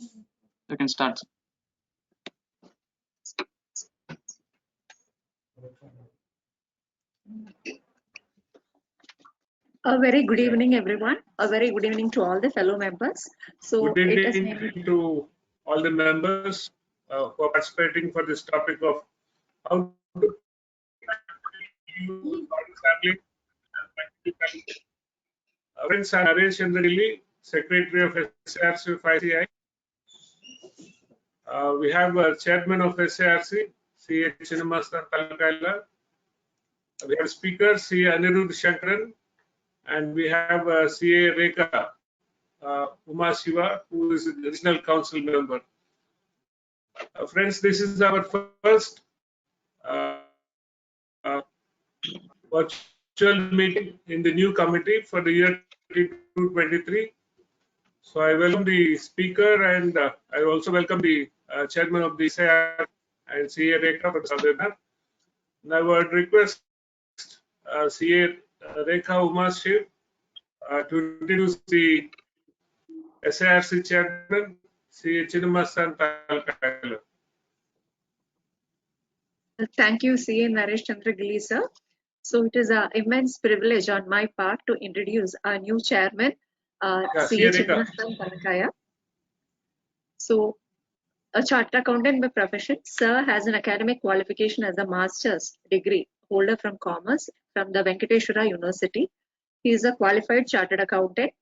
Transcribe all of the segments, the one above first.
You can start. A very good evening, everyone. A very good evening to all the fellow members. So Good it has evening been to all the members who are participating for this topic of how to use sampling. Friends, I'm Naresh Chandra, Secretary of SIRC of ICAI. We have Chairman of SIRC, C.A. Chinnamastan Talakaila. We have Speaker, C.A. Aniruddh Shankaran, and we have C.A. Rekha Uma Shiva, who is the Regional Council member. Friends, this is our first virtual meeting in the new committee for the year 2022-23. So I welcome the speaker, and I also welcome the chairman of the SIR and CA Rekha for the webinar. And I would request CA Rekha Uma Shiv to introduce the SIRC chairman, CA Chinnamastan Talakaila. Thank you, C.A. Naresh Chandra Gilli, sir. So it is an immense privilege on my part to introduce our new chairman, C.A. Chinnamastan Talakaila. So, a chartered accountant by profession, sir has an academic qualification as a master's degree holder from commerce from the Venkateshwara University. He is a qualified chartered accountant,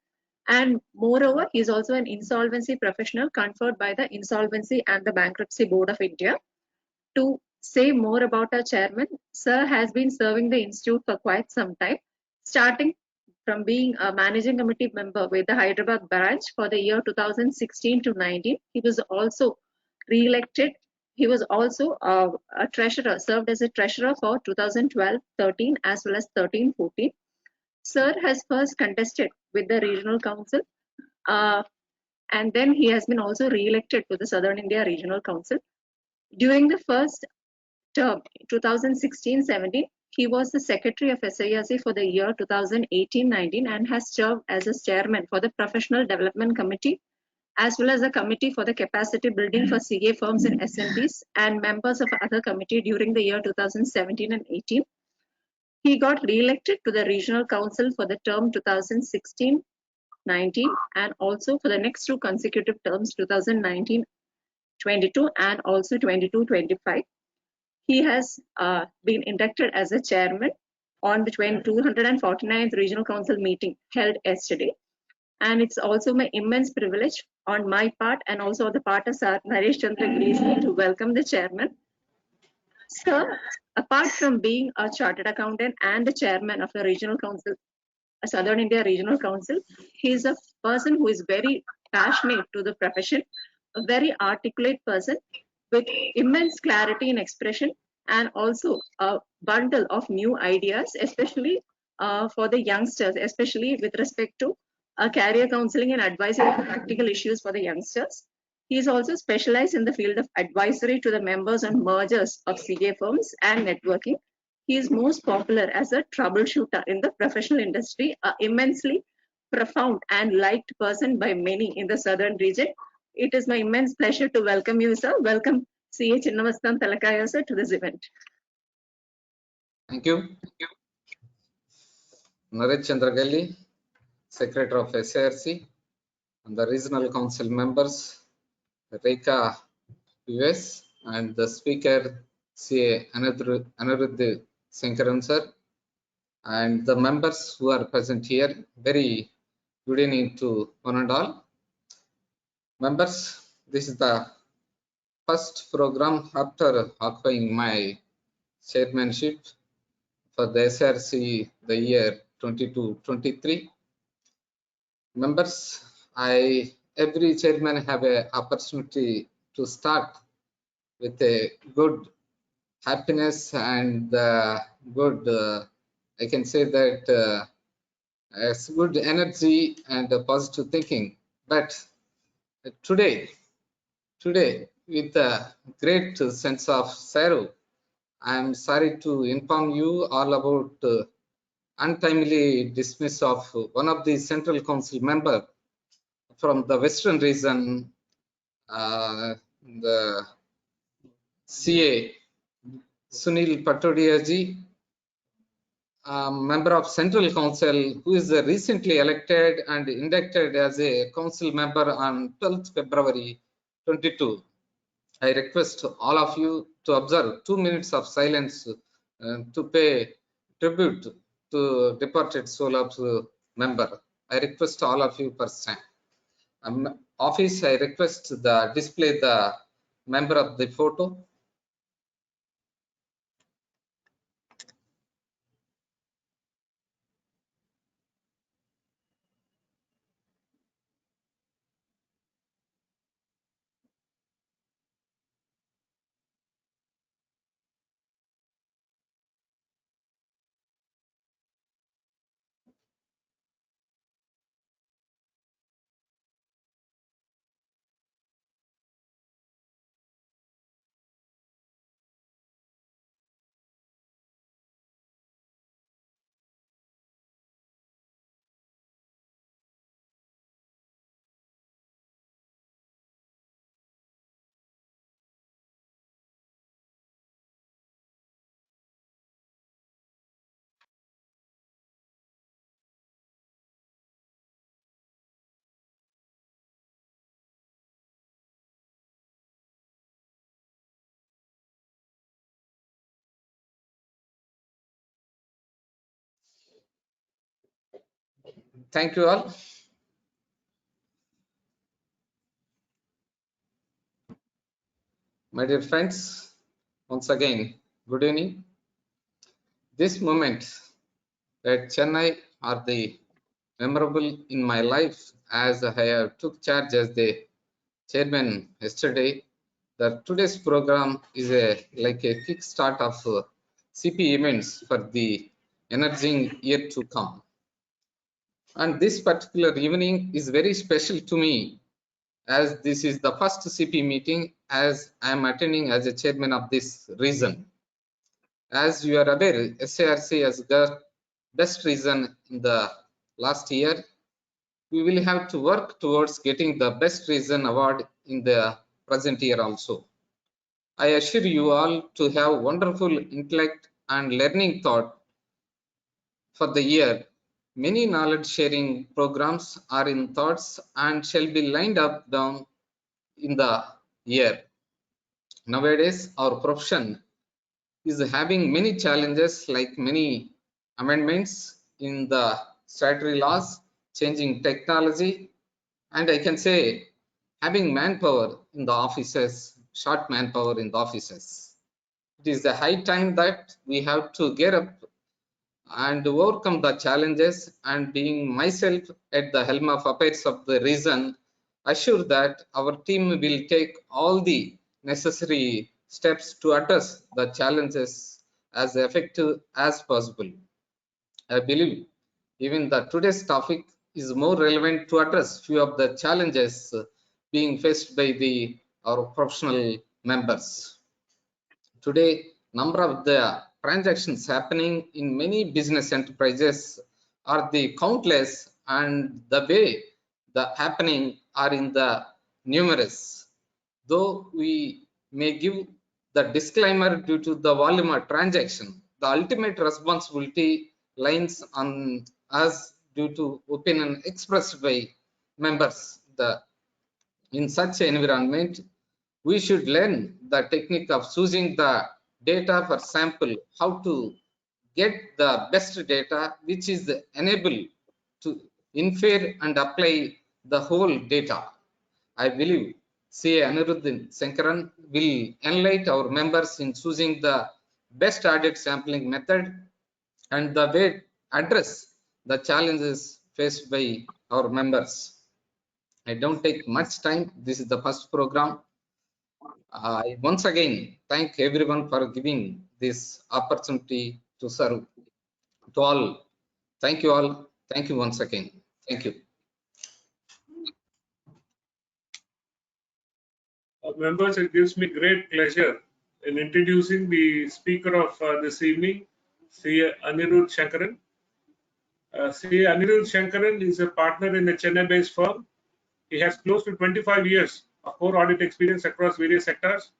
and moreover, he is also an insolvency professional conferred by the Insolvency and the Bankruptcy Board of India. To say more about our chairman, sir has been serving the institute for quite some time, starting from being a managing committee member with the Hyderabad branch for the year 2016 to 19. He was also re-elected. He was also a treasurer, served as a treasurer for 2012-13 as well as 13-14. Sir has first contested with the regional council, and then he has been also re-elected to the Southern India Regional Council. During the first term, 2016-17, he was the secretary of SIRC for the year 2018-19 and has served as a chairman for the Professional Development Committee as well as a committee for the capacity building for CA firms and SMBs and members of other committee during the year 2017 and 18. He got re-elected to the Regional Council for the term 2016-19 and also for the next two consecutive terms 2019-22 and also 22-25. He has been inducted as a chairman on the 249th Regional Council meeting held yesterday. And it's also my immense privilege on my part and also on the part of Sir Naresh Chandra Gilli to welcome the chairman. Sir, apart from being a chartered accountant and the chairman of the Regional Council, Southern India Regional Council, he is a person who is very passionate to the profession, a very articulate person with immense clarity in expression and also a bundle of new ideas, especially for the youngsters, especially with respect to career counseling and advisory on practical issues for the youngsters. He is also specialized in the field of advisory to the members on mergers of CA firms and networking. He is most popular as a troubleshooter in the professional industry, an immensely profound and liked person by many in the southern region. It is my immense pleasure to welcome you, sir. Welcome, C.A. Chinnamastan Talakaila, sir, to this event. Thank you. Naresh Chandra Gilli, Secretary of SIRC, and the Regional Council members, Rekha US, and the Speaker, C.A. Aniruddh Shankaran, sir, and the members who are present here. Very good evening to one and all. Members, this is the first program after occupying my chairmanship for the SIRC the year 22-23. Members, every chairman have an opportunity to start with a good happiness and good, I can say that it's good energy and positive thinking. But today, with a great sense of sorrow, I am sorry to inform you all about untimely dismiss of one of the Central Council member from the Western region, the CA Sunil Patodia ji, member of Central Council, who is recently elected and inducted as a council member on 12th February 22. I request all of you to observe 2 minutes of silence to pay tribute to departed soul of member. I request all of you for stand. Office, I request the display the member of the photo. Thank you all. My dear friends, once again, good evening. This moment at Chennai are the memorable in my life, as I have took charge as the chairman yesterday. The today's program is like a kickstart of CP events for the energizing year to come. And this particular evening is very special to me, as this is the first CP meeting as I am attending as a chairman of this region. As you are aware, SIRC has got best region in the last year. We will have to work towards getting the best region award in the present year also. I assure you all to have wonderful intellect and learning thought for the year. Many knowledge sharing programs are in thoughts and shall be lined up down in the year. Nowadays, our profession is having many challenges, like many amendments in the statutory laws, changing technology, and I can say having manpower in the offices, short manpower in the offices. It is the high time that we have to get up and overcome the challenges, and being myself at the helm of affairs of the region, assure that our team will take all the necessary steps to address the challenges as effective as possible. I believe even the today's topic is more relevant to address few of the challenges being faced by our professional members. Today, number of the transactions happening in many business enterprises are the countless, and the way the happening are in the numerous. Though we may give the disclaimer due to the volume of transaction, the ultimate responsibility lies on us due to opinion expressed by members. In such an environment, we should learn the technique of choosing the data for sample, how to get the best data which is enable to infer and apply the whole data. I believe CA Aniruddh Shankaran will enlighten our members in choosing the best audit sampling method and the way address the challenges faced by our members. I don't take much time. This is the first program. I once again thank everyone for giving this opportunity to serve to all. Thank you all. Thank you once again. Thank you. Members, it gives me great pleasure in introducing the speaker of this evening, CA Aniruddh Shankaran. CA Aniruddh Shankaran is a partner in a Chennai-based firm. He has close to 25 years of core audit experience across various sectors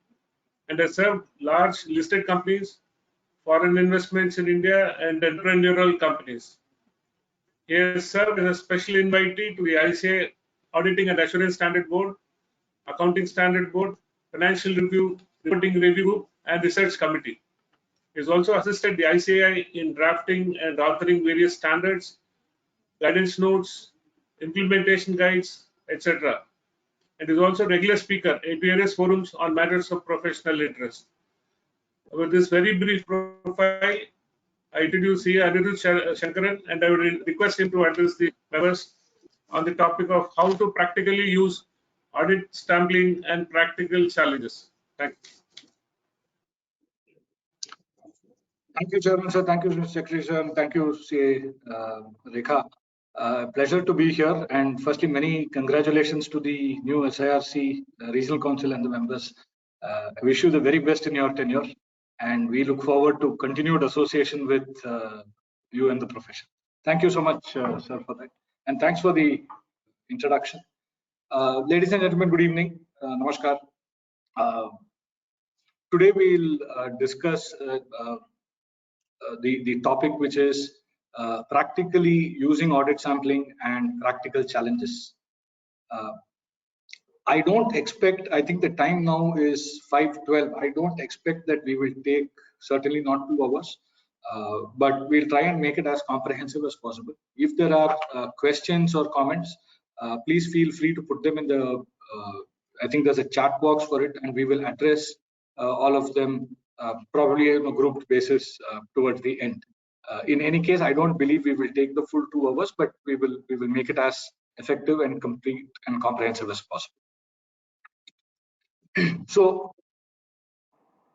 and has served large listed companies, foreign investments in India, and entrepreneurial companies. He has served as a special invitee to the ICAI Auditing and Assurance Standard Board, Accounting Standard Board, Financial Review, Reporting Review Group, and Research Committee. He has also assisted the ICAI in drafting and authoring various standards, guidance notes, implementation guides, etc. And is also a regular speaker at various forums on matters of professional interest. With this very brief profile, I introduce here Aniruddh Shankaran, and I would request him to address the members on the topic of how to practically use audit sampling and practical challenges. Thank you. Thank you, Chairman, sir. Thank you, Mr. Secretary, sir, and thank you, CA Rekha. Pleasure to be here. And firstly, many congratulations to the new SIRC Regional Council and the members. I wish you the very best in your tenure, and we look forward to continued association with you and the profession. Thank you so much, sir, for that. And thanks for the introduction. Ladies and gentlemen, good evening. Namaskar. Today we'll discuss the topic, which is practically using audit sampling and practical challenges. I don't expect, I think the time now is 5:12. I don't expect that we will take, certainly not 2 hours, but we'll try and make it as comprehensive as possible. If there are questions or comments, please feel free to put them in the, I think there's a chat box for it, and we will address all of them probably on a grouped basis towards the end. In any case, I don't believe we will take the full 2 hours, but we will make it as effective and complete and comprehensive as possible. So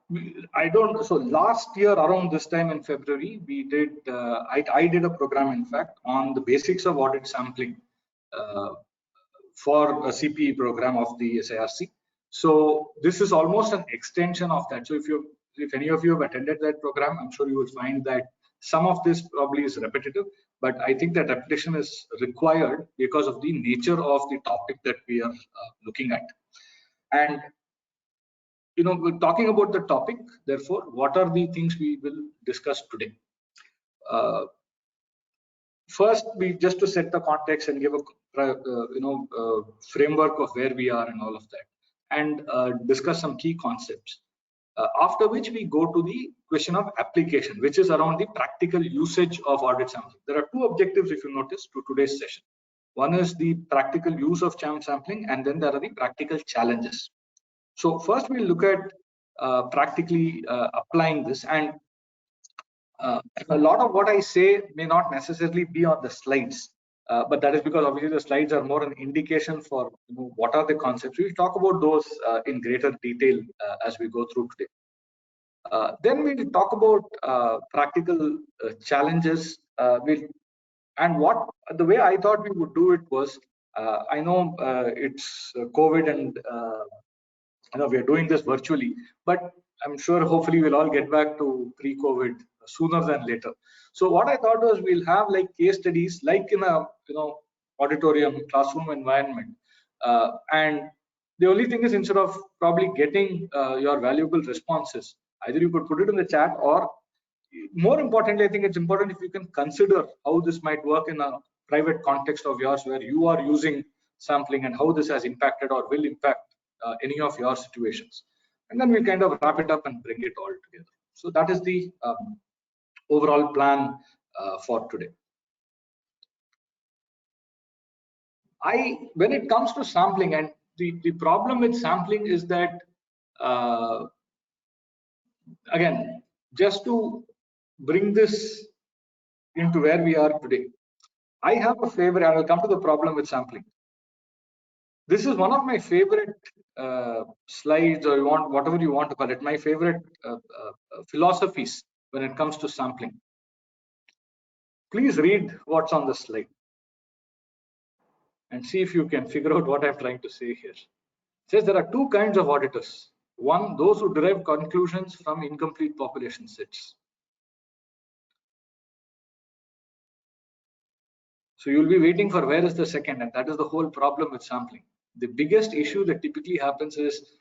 last year around this time in February, we did, I did a program, in fact, on the basics of audit sampling for a CPE program of the SIRC. So this is almost an extension of that. So if any of you have attended that program, I'm sure you will find that some of this probably is repetitive, but I think that repetition is required because of the nature of the topic that we are looking at. And we're talking about the topic. Therefore, what are the things we will discuss today? First, just to set the context and give a framework of where we are and all of that, and discuss some key concepts. After which we go to the question of application, which is around the practical usage of audit sampling. There are 2 objectives, if you notice, to today's session. One is the practical use of sampling, and then there are the practical challenges. So first we'll look at practically applying this, and a lot of what I say may not necessarily be on the slides, but that is because obviously the slides are more an indication for what are the concepts. We'll talk about those in greater detail as we go through today. Then we'll talk about practical challenges. And the way I thought we would do it was, I know it's COVID and we are doing this virtually, but I'm sure hopefully we'll all get back to pre-COVID sooner than later. So what I thought was we'll have like case studies, like in a auditorium, classroom environment, and the only thing is, instead of probably getting your valuable responses, either you could put it in the chat, or more importantly, I think it's important if you can consider how this might work in a private context of yours where you are using sampling and how this has impacted or will impact any of your situations. And then we'll kind of wrap it up and bring it all together. So that is the overall plan for today. When it comes to sampling, and the problem with sampling is that, again, just to bring this into where we are today, I have a favorite, I will come to the problem with sampling. This is one of my favorite slides, or whatever you want to call it, my favorite philosophies when it comes to sampling. Please read what's on the slide and see if you can figure out what I'm trying to say here. It says there are 2 kinds of auditors. One, those who derive conclusions from incomplete population sets. So you'll be waiting for where is the second, and that is the whole problem with sampling. The biggest issue that typically happens is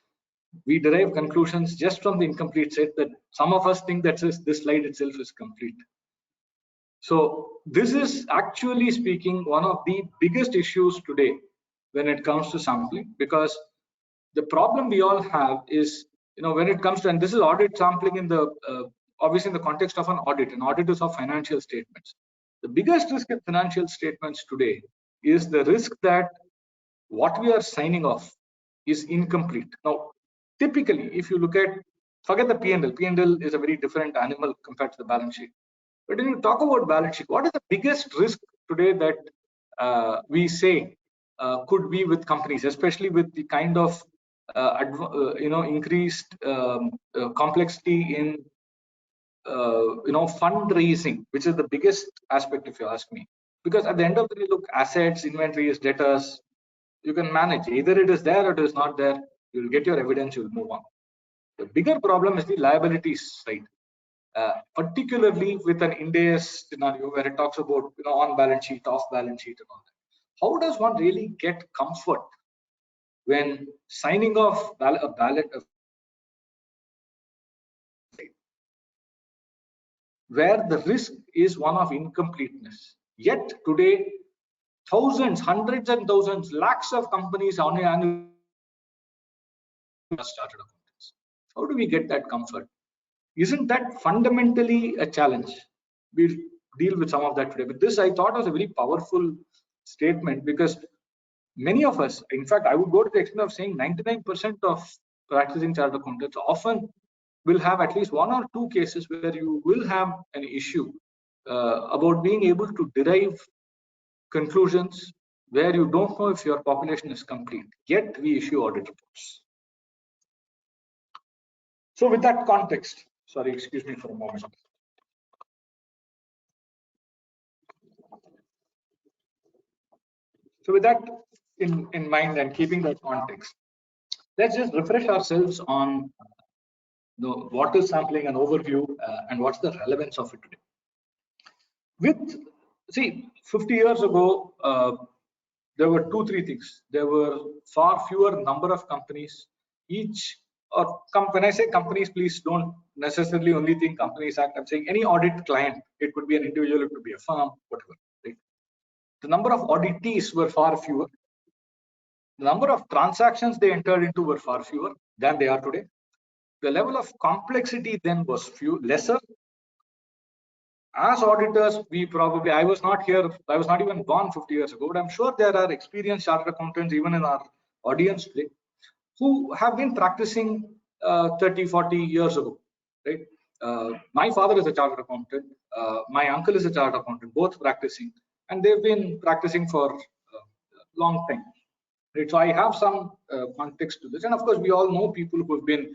we derive conclusions just from the incomplete set that some of us think that this slide itself is complete. So this is actually speaking one of the biggest issues today when it comes to sampling, because the problem we all have is, when it comes to, and this is audit sampling in the obviously in the context of an audit. An audit is of financial statements. The biggest risk in financial statements today is the risk that what we are signing off is incomplete. Now, typically, if you look at, forget the P&L. P&L is a very different animal compared to the balance sheet. But when you talk about balance sheet, what is the biggest risk today that we say could be with companies, especially with the kind of increased complexity in fundraising, which is the biggest aspect, if you ask me. Because at the end of the day, look, assets, inventories, debtors, you can manage. Either it is there or it is not there. You'll get your evidence, you'll move on. The bigger problem is the liabilities side, particularly with an Ind AS scenario where it talks about on balance sheet, off balance sheet, and all that. How does one really get comfort when signing off a balance where the risk is one of incompleteness? Yet today, thousands, hundreds and thousands, lakhs of companies on an annual chartered accountants. How do we get that comfort? Isn't that fundamentally a challenge? We'll deal with some of that today. But this I thought was a very powerful statement, because many of us, in fact, I would go to the extent of saying 99% of practicing chartered accountants often will have at least one or two cases where you will have an issue about being able to derive conclusions where you don't know if your population is complete, yet we issue audit reports. So with that context, sorry, excuse me for a moment. So with that in mind and keeping that context, let's just refresh ourselves on what is sampling, an overview, and what's the relevance of it today. See, 50 years ago, there were 2-3 things. There were far fewer number of companies. When I say companies, please don't necessarily only think Companies Act. I'm saying any audit client. It could be an individual, it could be a firm, whatever. Right? The number of auditees were far fewer. The number of transactions they entered into were far fewer than they are today. The level of complexity then was lesser. As auditors, I was not even born 50 years ago, but I'm sure there are experienced chartered accountants even in our audience today who have been practicing 30-40 years ago, right? My father is a chartered accountant, my uncle is a chartered accountant, both practicing, and they've been practicing for a long time, right? So I have some context to this, and of course we all know people who have been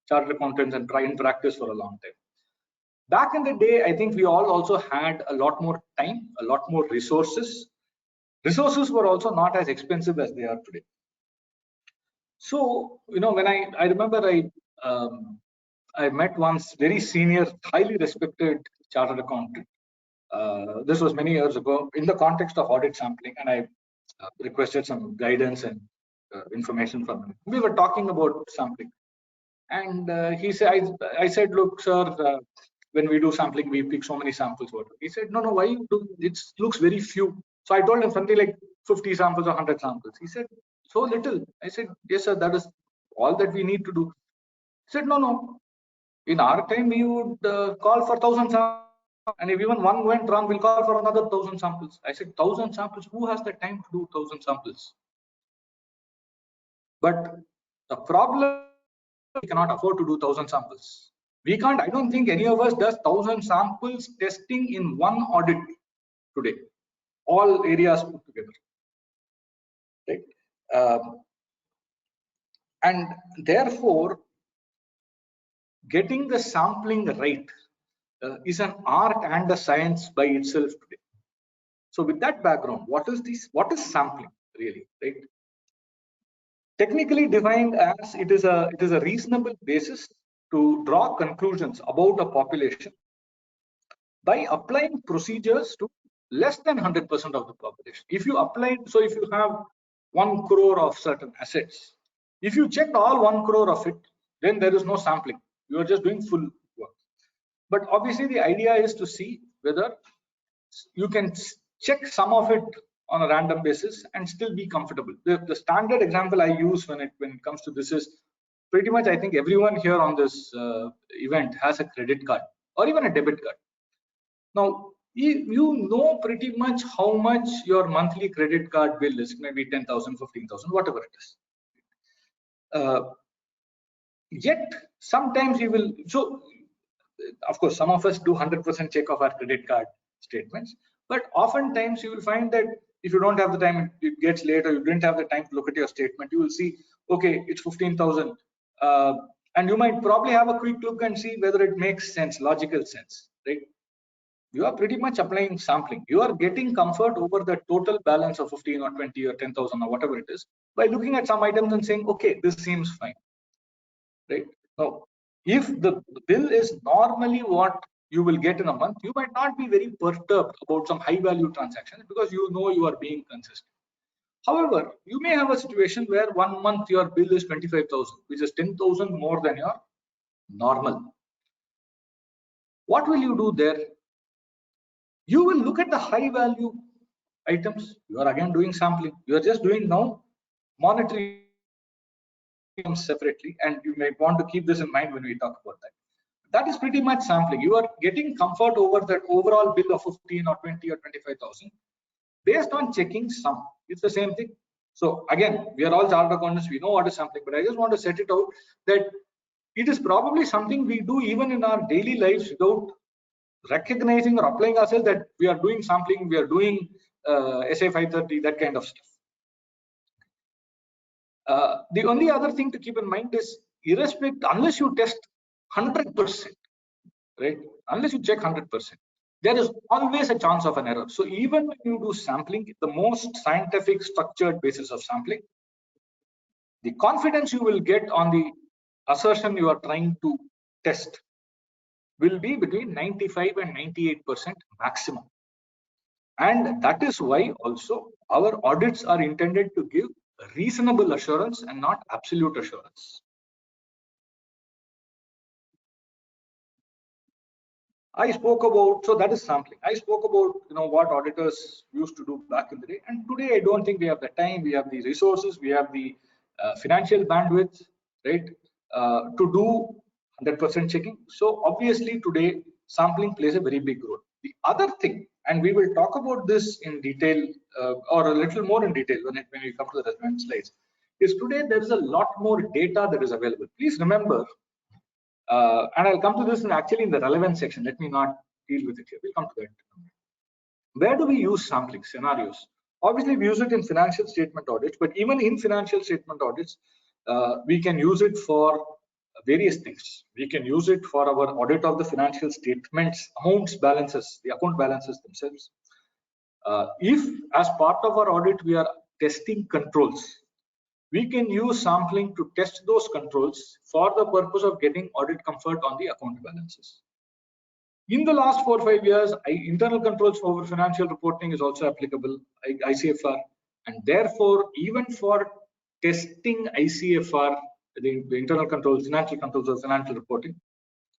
chartered accountants and try in practice for a long time. Back in the day, I think we all also had a lot more time, a lot more resources. Resources were also not as expensive as they are today. So, when I remember I met once very senior, highly respected chartered accountant. This was many years ago in the context of audit sampling, and I requested some guidance and information from him. We were talking about sampling, and he said, I said, look, sir, when we do sampling, we pick so many samples. He said, no, why you do? It looks very few. So I told him something like 50 samples or 100 samples. He said, so little. I said, yes, sir, that is all that we need to do. He said, no. In our time, we would call for 1,000 samples. And if even one went wrong, we'll call for another 1,000 samples. I said, 1,000 samples? Who has the time to do 1,000 samples? But the problem, we cannot afford to do 1,000 samples. We can't, I don't think any of us does 1,000 samples testing in one audit today, all areas put together, right? And therefore, getting the sampling right is an art and a science by itself today. So with that background, what is sampling really, right? Technically defined as it is a reasonable basis to draw conclusions about a population by applying procedures to less than 100% of the population. If you have 1 crore of certain assets. If you checked all 1 crore of it, then there is no sampling. You are just doing full work. But obviously the idea is to see whether you can check some of it on a random basis and still be comfortable. The standard example I use when it comes to this is pretty much, I think everyone here on this event has a credit card or even a debit card. Now, you know pretty much how much your monthly credit card bill is, maybe 10,000, 15,000, whatever it is. Yet sometimes you will, so of course some of us do 100% check of our credit card statements, but oftentimes you will find that if you don't have the time, it gets late, or you didn't have the time to look at your statement, you will see, okay, it's 15,000, and you might probably have a quick look and see whether it makes sense, logical sense, right? You are pretty much applying sampling. You are getting comfort over the total balance of 15 or 20 or 10,000 or whatever it is by looking at some items and saying, okay, this seems fine, right? Now, if the bill is normally what you will get in a month, you might not be very perturbed about some high value transactions because you know you are being consistent. However, you may have a situation where 1 month your bill is 25,000, which is 10,000 more than your normal. What will you do there? You will look at the high value items. You are again doing sampling. You are just doing now monetary separately, and you may want to keep this in mind when we talk about that. That is pretty much sampling. You are getting comfort over that overall bill of 15 or 20 or 25,000 based on checking some. It's the same thing. So again, we are all chartered accountants. We know what is sampling, but I just want to set it out that it is probably something we do even in our daily lives without recognizing or applying ourselves that we are doing sampling, we are doing SA 530, that kind of stuff. The only other thing to keep in mind is, irrespective, unless you test 100%, right? Unless you check 100%, there is always a chance of an error. So even when you do sampling, the most scientific structured basis of sampling, the confidence you will get on the assertion you are trying to test will be between 95 and 98% maximum. And that is why also our audits are intended to give reasonable assurance and not absolute assurance. I spoke about, so that is sampling. I spoke about what auditors used to do back in the day, and today I don't think we have the time, we have the resources, we have the financial bandwidth, right, to do 100% checking. So obviously today sampling plays a very big role. The other thing, and we will talk about this in detail or a little more in detail when we come to the relevant slides, is today there is a lot more data that is available. Please remember, and I'll come to this actually in the relevance section. Let me not deal with it here. We'll come to that. Where do we use sampling scenarios? Obviously, we use it in financial statement audits, but even in financial statement audits, we can use it for various things. We can use it for our audit of the financial statements, amounts, balances, the account balances themselves. If as part of our audit, we are testing controls, we can use sampling to test those controls for the purpose of getting audit comfort on the account balances. In the last 4 or 5 years, internal controls over financial reporting is also applicable, ICFR, and therefore even for testing ICFR, the internal controls, financial controls of financial reporting,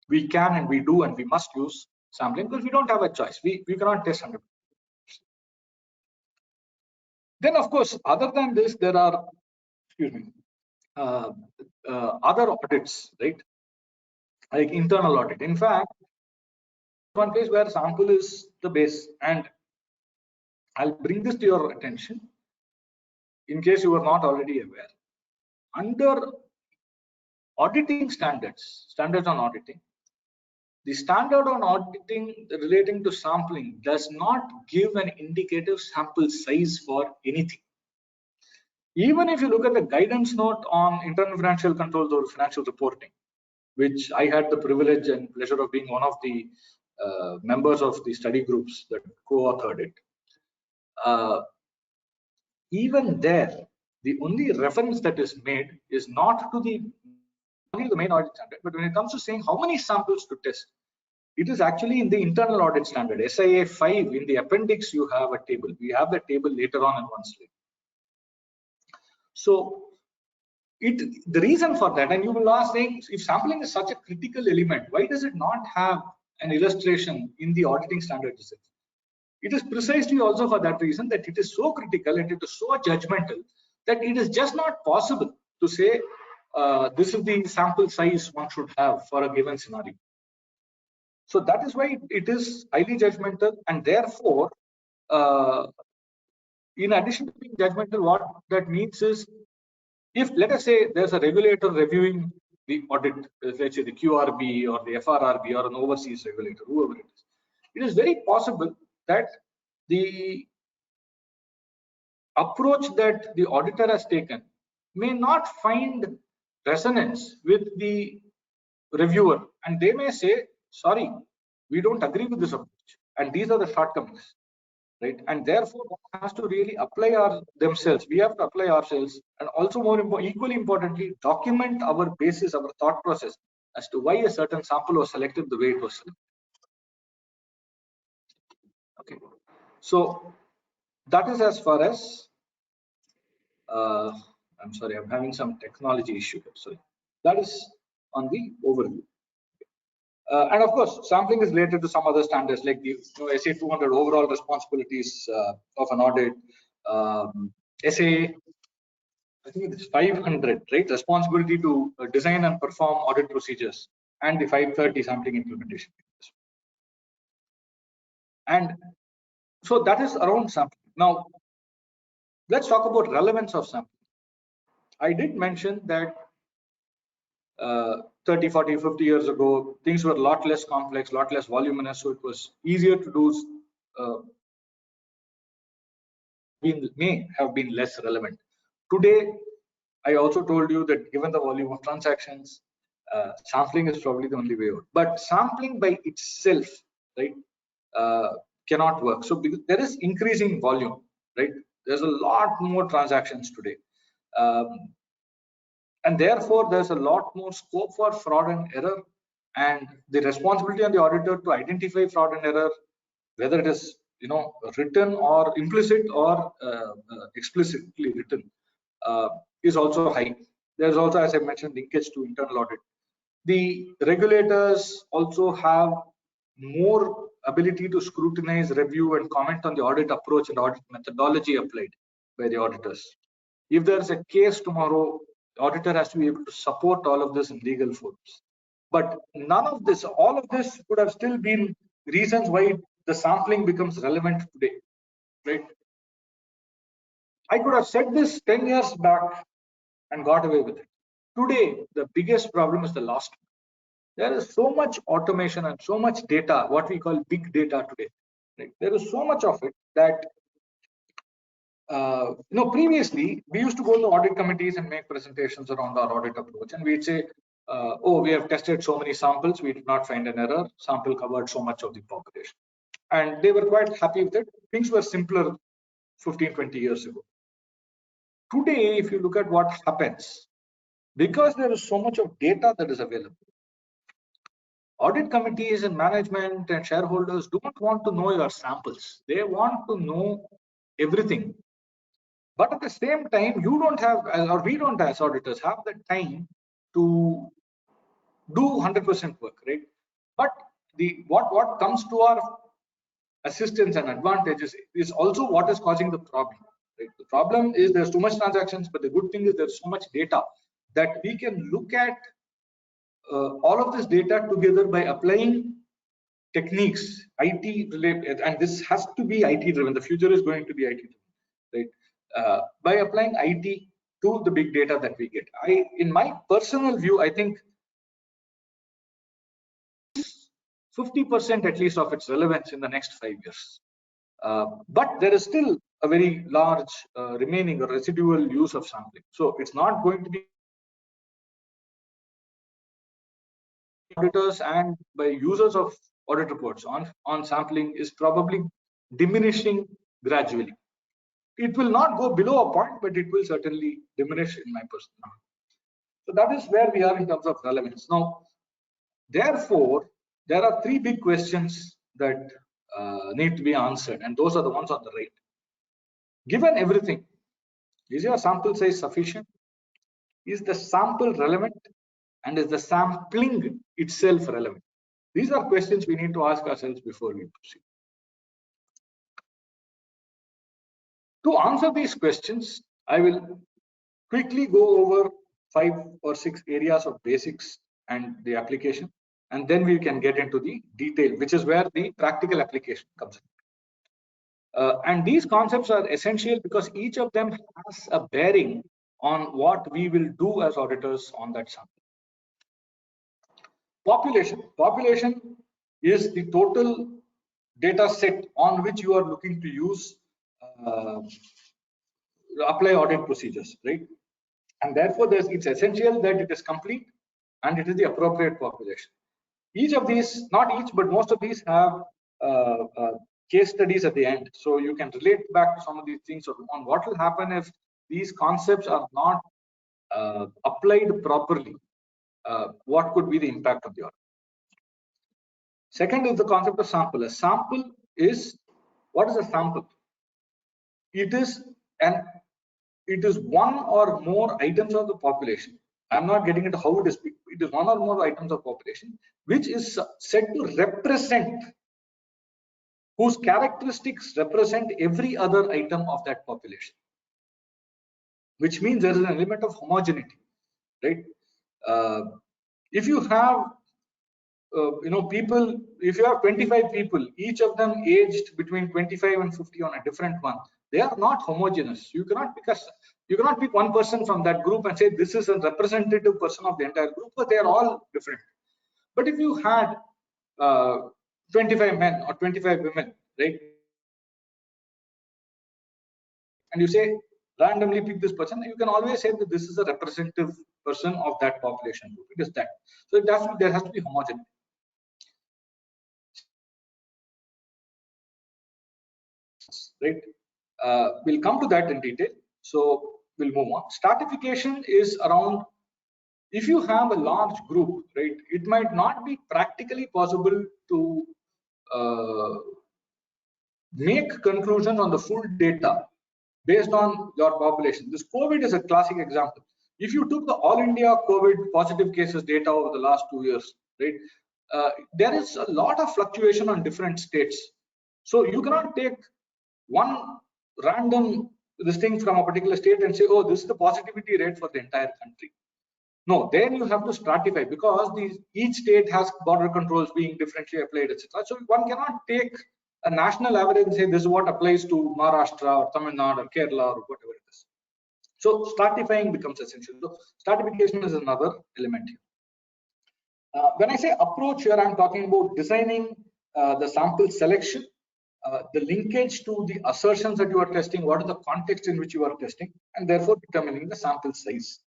we can and we do and we must use sampling because we don't have a choice. We cannot test 100%. Then of course, other than this, there are, other audits, right? Like internal audit. In fact, one place where sample is the base, and I'll bring this to your attention in case you are not already aware. Under auditing standards on auditing, the standard on auditing relating to sampling does not give an indicative sample size for anything. Even if you look at the guidance note on internal financial controls or financial reporting, which I had the privilege and pleasure of being one of the members of the study groups that co-authored it. Even there, the only reference that is made is not to the main audit standard, but when it comes to saying how many samples to test, it is actually in the internal audit standard, SIA 5. In the appendix, you have a table. We have the table later on in one slide. So the reason for that, and you will ask, saying, if sampling is such a critical element, why does it not have an illustration in the auditing standards itself? It is precisely also for that reason, that it is so critical and it is so judgmental that it is just not possible to say this is the sample size one should have for a given scenario. So that is why it is highly judgmental, and therefore, in addition to being judgmental, what that means is, if let us say there's a regulator reviewing the audit, let's say the QRB or the FRRB or an overseas regulator, whoever it is very possible that the approach that the auditor has taken may not find resonance with the reviewer, and they may say, sorry, we don't agree with this approach, and these are the shortcomings, right? And therefore one has to really apply themselves. We have to apply ourselves, and also equally importantly, document our basis, our thought process as to why a certain sample was selected the way it was selected. Okay, so that is as far as I'm sorry, I'm having some technology issue here. Sorry, that is on the overview. And of course, sampling is related to some other standards like the SA 200 overall responsibilities of an audit, SA, I think it's 500, right? Responsibility to design and perform audit procedures, and the 530 sampling implementation. And so that is around sampling. Now, let's talk about relevance of sampling. I did mention that 30, 40, 50 years ago, things were a lot less complex, a lot less voluminous, so it was easier to do, may have been less relevant. Today, I also told you that given the volume of transactions, sampling is probably the only way out. But sampling by itself, right, cannot work. So because there is increasing volume, right? There's a lot more transactions today. And therefore, there's a lot more scope for fraud and error, and the responsibility on the auditor to identify fraud and error, whether it is written or implicit or explicitly written, is also high. There's also, as I mentioned, linkage to internal audit. The regulators also have more ability to scrutinize, review, and comment on the audit approach and audit methodology applied by the auditors. If there's a case tomorrow, the auditor has to be able to support all of this in legal forms. But none of this, all of this would have still been reasons why the sampling becomes relevant today, right? I could have said this 10 years back and got away with it. Today, the biggest problem is the last one. There is so much automation and so much data, what we call big data today. Right? There is so much of it that previously we used to go to audit committees and make presentations around our audit approach, and we'd say, oh, we have tested so many samples, we did not find an error, sample covered so much of the population. And they were quite happy with it. Things were simpler 15, 20 years ago. Today, if you look at what happens, because there is so much of data that is available, audit committees and management and shareholders do not want to know your samples. They want to know everything. But at the same time, you don't have, or we don't as auditors have the time to do 100% work, right? But what comes to our assistance and advantages is also what is causing the problem. Right? The problem is there's too much transactions, but the good thing is there's so much data that we can look at all of this data together by applying techniques, IT related, and this has to be IT driven. The future is going to be IT driven, right? By applying IT to the big data that we get. In my personal view, I think 50% at least of its relevance in the next 5 years. But there is still a very large remaining or residual use of sampling. So it's not going to be auditors and by users of audit reports on sampling is probably diminishing gradually. It will not go below a point, but it will certainly diminish in my personal. So that is where we are in terms of relevance. Now, therefore, there are three big questions that need to be answered, and those are the ones on the right. Given everything, Is your sample size sufficient? Is the sample relevant? And is the sampling itself relevant? These are questions we need to ask ourselves before we proceed. To answer these questions, I will quickly go over 5 or 6 areas of basics and the application, and then we can get into the detail, which is where the practical application comes in. And these concepts are essential because each of them has a bearing on what we will do as auditors on that sample. Population is the total data set on which you are looking to use apply audit procedures, right? And therefore it's essential that it is complete and it is the appropriate population. Each of these, not each, but most of these have case studies at the end, so you can relate back to some of these things on what will happen if these concepts are not applied properly. What could be the impact of the audit? Second is the concept of sample. A sample is, what is a sample? It is one or more items of the population. I'm not getting into how it is. It is one or more items of population which is said to represent, whose characteristics represent every other item of that population, which means there is an element of homogeneity, right? If you have people, if you have 25 people, each of them aged between 25 and 50 on a different one, they are not homogeneous. You cannot pick one person from that group and say this is a representative person of the entire group, but they are all different. But if you had 25 men or 25 women, right, and you say randomly pick this person, you can always say that this is a representative person of that population group. It is that. So there has to be homogeneity. Right? We'll come to that in detail. So we'll move on. Stratification is around, if you have a large group, right, it might not be practically possible to make conclusions on the full data based on your population. This COVID is a classic example. If you took the all India COVID positive cases data over the last 2 years, right, there is a lot of fluctuation on different states. So you cannot take one random thing from a particular state and say, oh, this is the positivity rate for the entire country. No, then you have to stratify, because each state has border controls being differently applied, etc. So one cannot take a national average and say this is what applies to Maharashtra or Tamil Nadu or Kerala or whatever it is. So stratifying becomes essential. So stratification is another element here. When I say approach here, I'm talking about designing the sample selection, the linkage to the assertions that you are testing, what is the context in which you are testing, and therefore determining the sample size.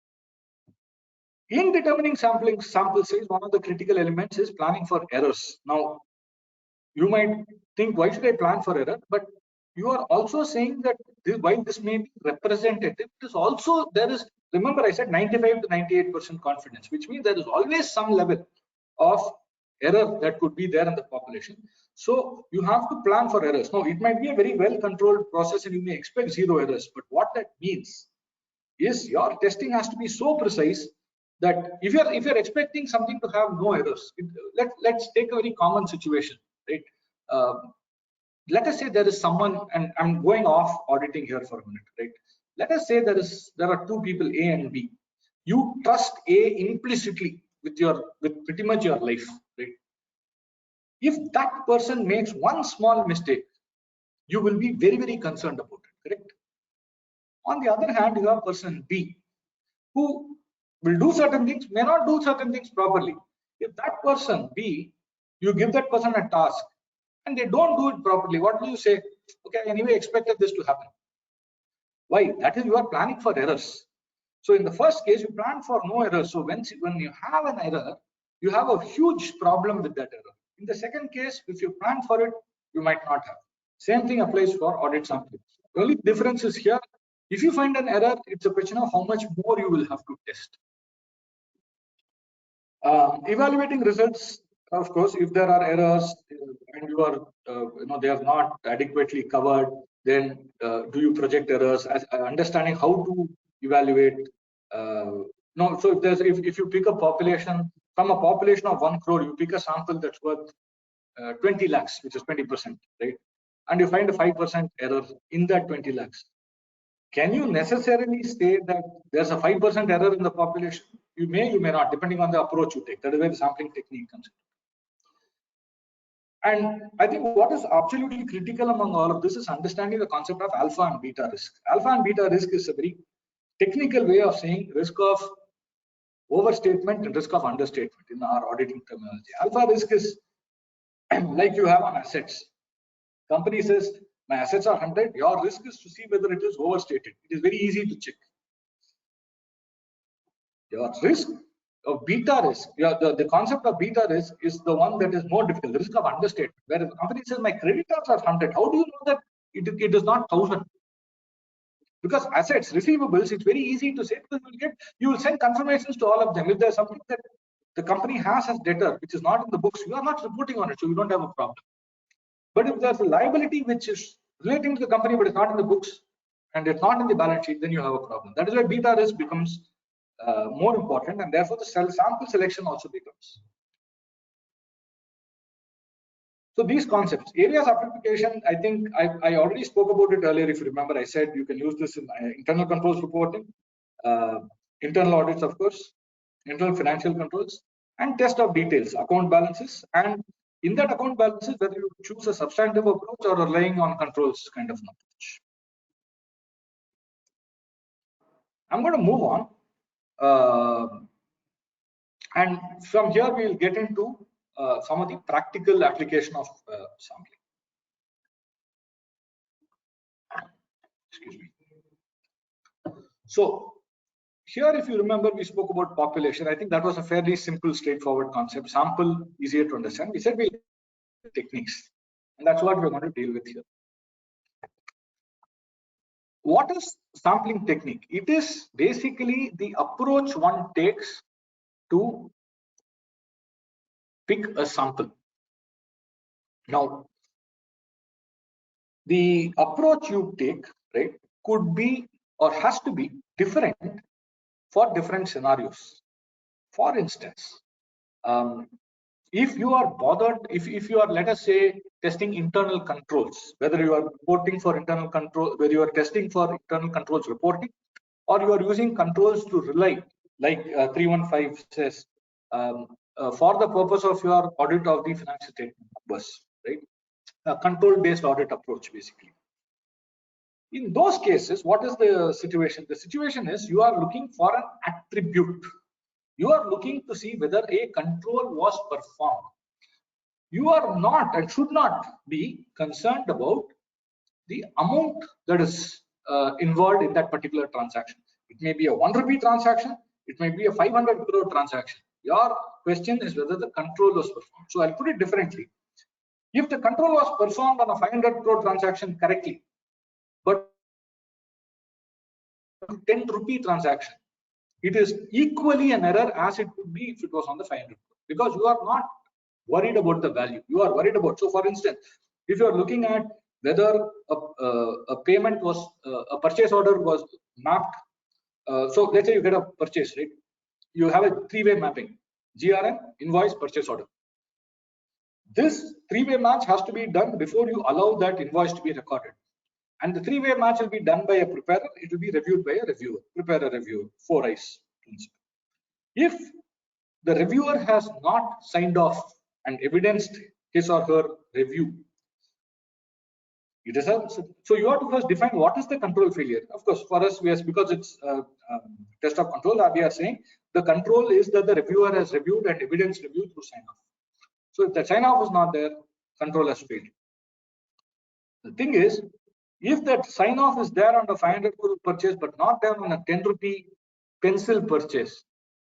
In determining sample size, one of the critical elements is planning for errors. Now, you might think, why should I plan for error? But you are also saying that while this may be representative, it is also, there is, remember I said 95 to 98% confidence, which means there is always some level of error that could be there in the population. So you have to plan for errors. Now, it might be a very well controlled process and you may expect 0 errors, but what that means is your testing has to be so precise that if you're expecting something to have no errors, let's take a very common situation, right? Let us say there is someone, and I'm going off auditing here for a minute, right? Let us say there are 2 people, A and B. You trust A implicitly with pretty much your life, right? If that person makes one small mistake, you will be very, very concerned about it, correct? On the other hand, you have person B who will do certain things, may not do certain things properly. If that person B, you give that person a task and they don't do it properly, what will you say? Okay, I anyway expected this to happen. Why? That is, you are planning for errors. So in the first case, you plan for no errors. So when you have an error, you have a huge problem with that error. In the second case, if you plan for it, you might not have. Same thing applies for audit sampling. The only difference is here, if you find an error, it's a question of how much more you will have to test. Evaluating results, of course, if there are errors and you are, they are not adequately covered, Then do you project errors? As understanding how to evaluate. No, so if you pick a population from a population of 1 crore, you pick a sample that's worth 20 lakhs, which is 20%, right? And you find a 5% error in that 20 lakhs. Can you necessarily say that there's a 5% error in the population? You may not, depending on the approach you take. That is where the sampling technique comes in. And I think what is absolutely critical among all of this is understanding the concept of alpha and beta risk. Alpha and beta risk is a very technical way of saying risk of overstatement and risk of understatement in our auditing terminology. Alpha risk is like you have on assets. Company says, my assets are 100, your risk is to see whether it is overstated. It is very easy to check. Your risk of beta risk, the concept of beta risk is the one that is more difficult, the risk of understatement. Whereas the company says, my creditors are 100, how do you know that it is not 1000? Because assets, receivables, it's very easy to say, because you will send confirmations to all of them. If there's something that the company has as debtor, which is not in the books, you are not reporting on it, so you don't have a problem. But if there's a liability which is relating to the company but it's not in the books and it's not in the balance sheet, then you have a problem. That is why beta risk becomes more important, and therefore the sample selection also becomes. So these concepts, areas of application, I think I already spoke about it earlier. If you remember, I said you can use this in internal controls reporting, internal audits, of course, internal financial controls, and test of details, account balances, and in that account balances, whether you choose a substantive approach or relying on controls kind of an approach. I'm going to move on, and from here we will get into some of the practical application of sampling. Excuse me. So here, if you remember, we spoke about population. I think that was a fairly simple, straightforward concept. Sample, easier to understand. We said we techniques, and that's what we're going to deal with here. What is sampling technique? It is basically the approach one takes to pick a sample. Now, the approach you take, right, could be or has to be different for different scenarios. For instance, if you are bothered, if you are, let us say, testing internal controls, whether you are reporting for internal control, whether you are testing for internal controls reporting, or you are using controls to rely, like 315 says, for the purpose of your audit of the financial statement numbers, right? A control-based audit approach, basically. In those cases, what is the situation? The situation is you are looking for an attribute. You are looking to see whether a control was performed. You are not and should not be concerned about the amount that is involved in that particular transaction. It may be a 1 rupee transaction. It may be a 500 crore transaction. Your question is whether the control was performed. So I'll put it differently. If the control was performed on a 500 crore transaction correctly, but 10 rupee transaction, it is equally an error as it would be if it was on the 500 crore, because you are not worried about the value. You are worried about, so for instance, if you are looking at whether a payment was, a purchase order was mapped. So let's say you get a purchase, right? You have a three-way mapping, GRN, invoice, purchase order. This three-way match has to be done before you allow that invoice to be recorded. And the three-way match will be done by a preparer. It will be reviewed by a reviewer, preparer, reviewer, 4 eyes principle. If the reviewer has not signed off and evidenced his or her review, it is a, so you have to first define what is the control failure. Of course, for us, because it's test of control, we are saying the control is that the reviewer has reviewed and evidence review through sign off. So if the sign off is not there, control has failed. The thing is, if that sign off is there on the 500 crore purchase but not there on a 10 rupee pencil purchase,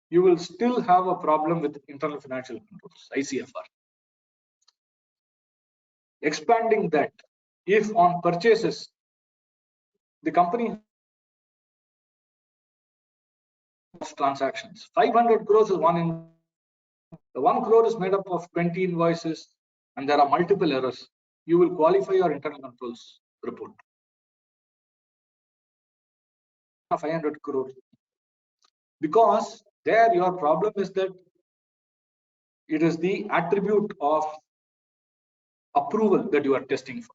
you will still have a problem with internal financial controls, ICFR. Expanding that, if on purchases the company transactions, 500 crores is one in, the 1 crore is made up of 20 invoices and there are multiple errors, you will qualify your internal controls report. 500 crore, because there your problem is that it is the attribute of approval that you are testing for.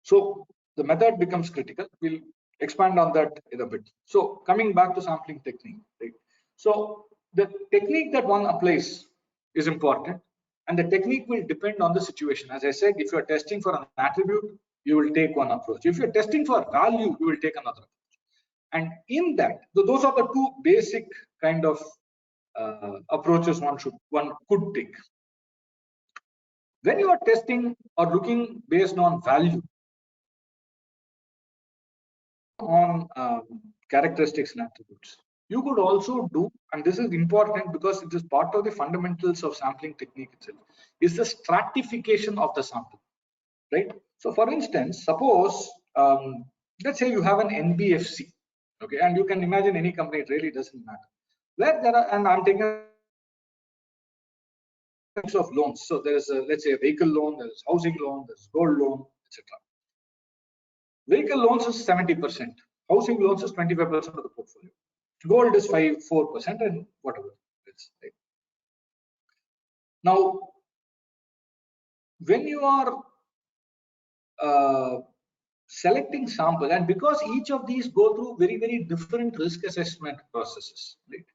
So the method becomes critical. We'll expand on that in a bit. So coming back to sampling technique, right? So the technique that one applies is important, and the technique will depend on the situation. As I said, if you are testing for an attribute, you will take one approach. If you're testing for value, you will take another approach. And in that, those are the two basic kind of approaches one could take. When you are testing or looking based on value, on characteristics and attributes, you could also do, and this is important because it is part of the fundamentals of sampling technique itself, is the stratification of the sample, right? So for instance, suppose let's say you have an NBFC, okay, and you can imagine any company, it really doesn't matter, where there are, and I'm taking types of loans. So there is let's say a vehicle loan, there is housing loan, there is gold loan, etc. Vehicle loans is 70%, housing loans is 25% of the portfolio, gold is 4%, and whatever it's right. Now when you are selecting sample, and because each of these go through very different risk assessment processes, right?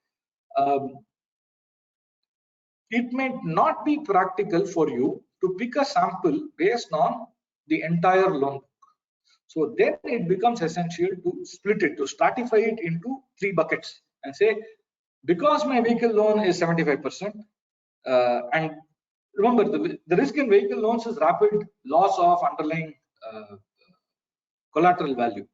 It may not be practical for you to pick a sample based on the entire loan book. So then it becomes essential to split it, to stratify it into 3 buckets and say, because my vehicle loan is 75%, and remember the risk in vehicle loans is rapid loss of underlying collateral value.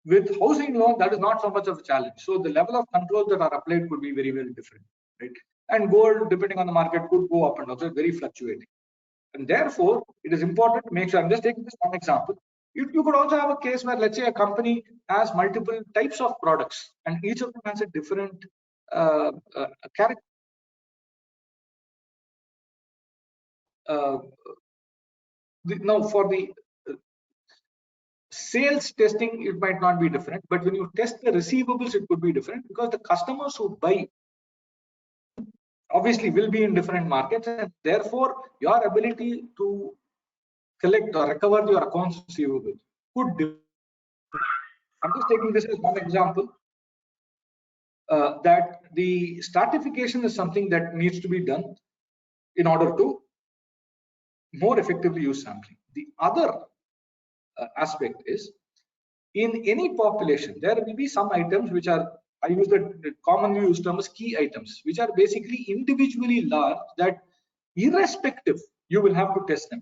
With housing loan, that is not so much of a challenge. So the level of control that are applied could be very different, right? And gold, depending on the market, could go up and down. So it's very fluctuating. And therefore, it is important to make sure. I'm just taking this one example. You could also have a case where, let's say, a company has multiple types of products, and each of them has a different character. Now, for the sales testing, it might not be different, but when you test the receivables, it could be different, because the customers who buy obviously will be in different markets, and therefore your ability to collect or recover your accounts receivable could differ. I'm just taking this as one example, that the stratification is something that needs to be done in order to more effectively use sampling. The other aspect is, in any population, there will be some items which are, I use the commonly used term as key items, which are basically individually large, that irrespective, you will have to test them.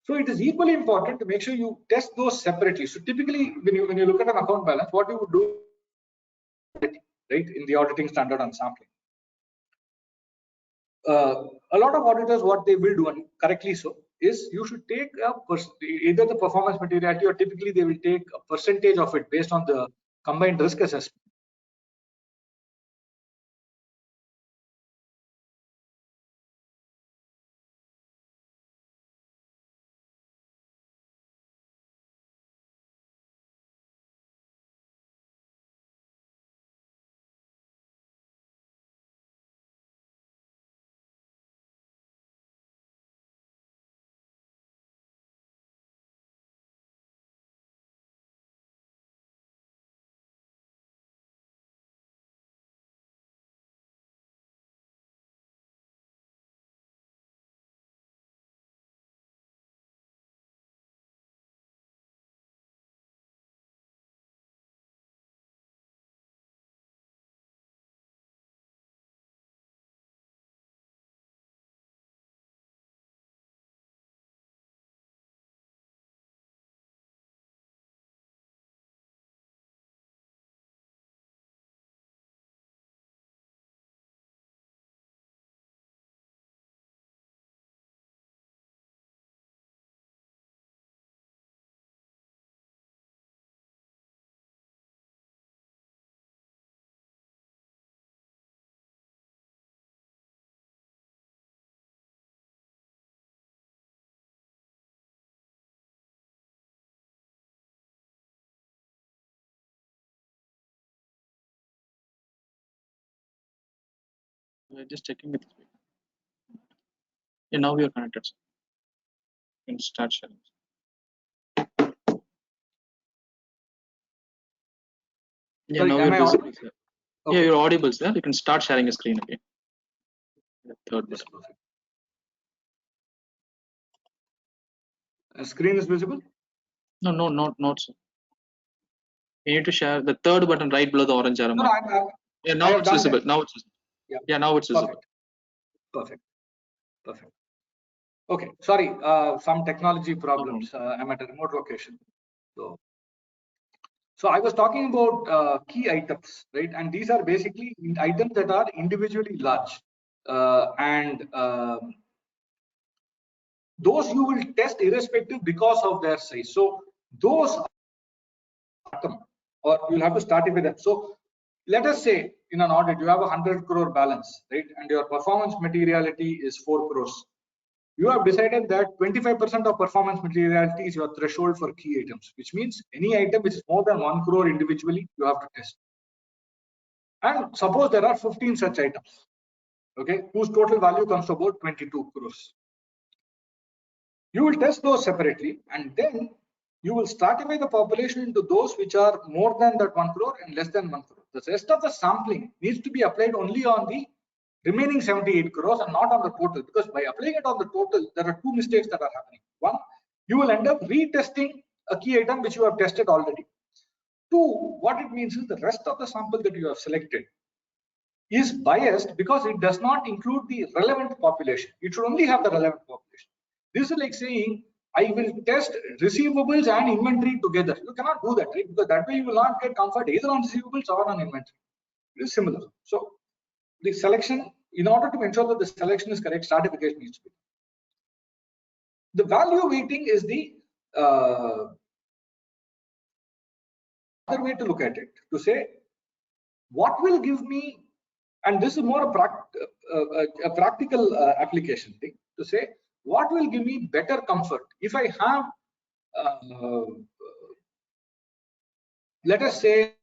So it is equally important to make sure you test those separately. So typically, when you look at an account balance, what you would do, right, in the auditing standard on sampling, a lot of auditors, what they will do, and correctly so, is you should take either the performance materiality, or typically they will take a percentage of it based on the combined risk assessment. Just checking it. Yeah, now we are connected. So you can start sharing. Yeah, Sorry, now am you're I visible. audible? Sir. Okay. Yeah, you're audible, sir. You can start sharing a screen again. The third Yes, button. perfect. Screen is visible? No, not sir. You need to share the third button right below the orange arrow No, mark. Yeah, I now have it's done visible. that. Now it's visible. Yeah, now it's visible. Perfect. Okay, sorry, some technology problems. I'm at a remote location. So I was talking about key items, right? And these are basically items that are individually large. And those you will test irrespective because of their size. So those or you'll have to stratify them. So let us say in an audit you have a 100 crore balance, right? And your performance materiality is 4 crores. You have decided that 25% of performance materiality is your threshold for key items, which means any item which is more than 1 crore individually, you have to test. And suppose there are 15 such items, okay, whose total value comes to about 22 crores. You will test those separately, and then you will stratify the population into those which are more than that 1 crore and less than 1 crore. The rest of the sampling needs to be applied only on the remaining 78 crores and not on the total, because by applying it on the total, there are two mistakes that are happening. One, you will end up retesting a key item which you have tested already. Two, what it means is the rest of the sample that you have selected is biased because it does not include the relevant population. It should only have the relevant population. This is like saying, I will test receivables and inventory together. You cannot do that, right? Because that way you will not get comfort either on receivables or on inventory. It is similar. So the selection, in order to ensure that the selection is correct, stratification needs to be. The value weighting is the other way to look at it, to say what will give me, and this is more a practical application thing, to say what will give me better comfort if I have let us say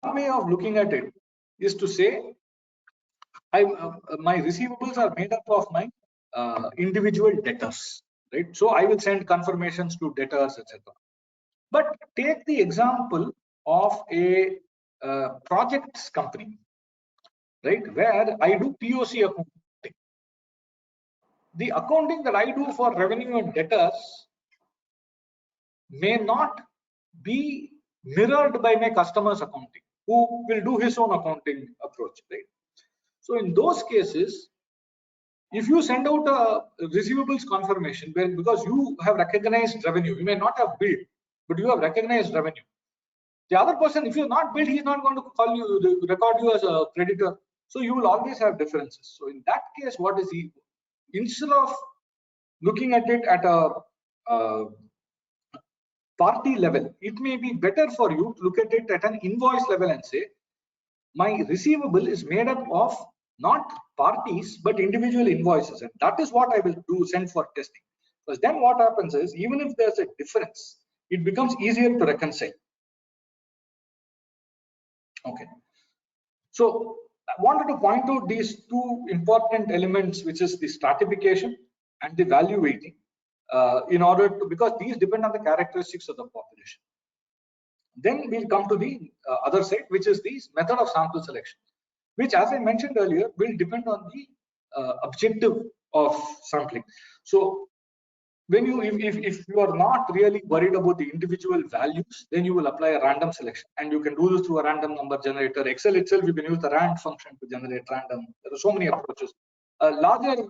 one way of looking at it is to say my receivables are made up of my individual debtors, right? So I will send confirmations to debtors, etc. But take the example of a projects company, right, where I do POC accounting. The accounting that I do for revenue and debtors may not be mirrored by my customer's accounting, who will do his own accounting approach, right? So in those cases, if you send out a receivables confirmation, because you have recognized revenue, you may not have billed, but you have recognized revenue. The other person, if you're not billed, he's not going to call you, record you as a creditor. So you will always have differences. So in that case, what is he? Instead of looking at it at a party level, it may be better for you to look at it at an invoice level and say, my receivable is made up of not parties but individual invoices, and that is what I will do send for testing. Because then what happens is, even if there's a difference, it becomes easier to reconcile. Okay, so I wanted to point out these two important elements, which is the stratification and the value weighting, in order to, because these depend on the characteristics of the population. Then we'll come to the other side, which is the method of sample selection, which, as I mentioned earlier, will depend on the objective of sampling. So when you if you are not really worried about the individual values, then you will apply a random selection, and you can do this through a random number generator. Excel itself, you can use the rand function to generate random. There are so many approaches. Larger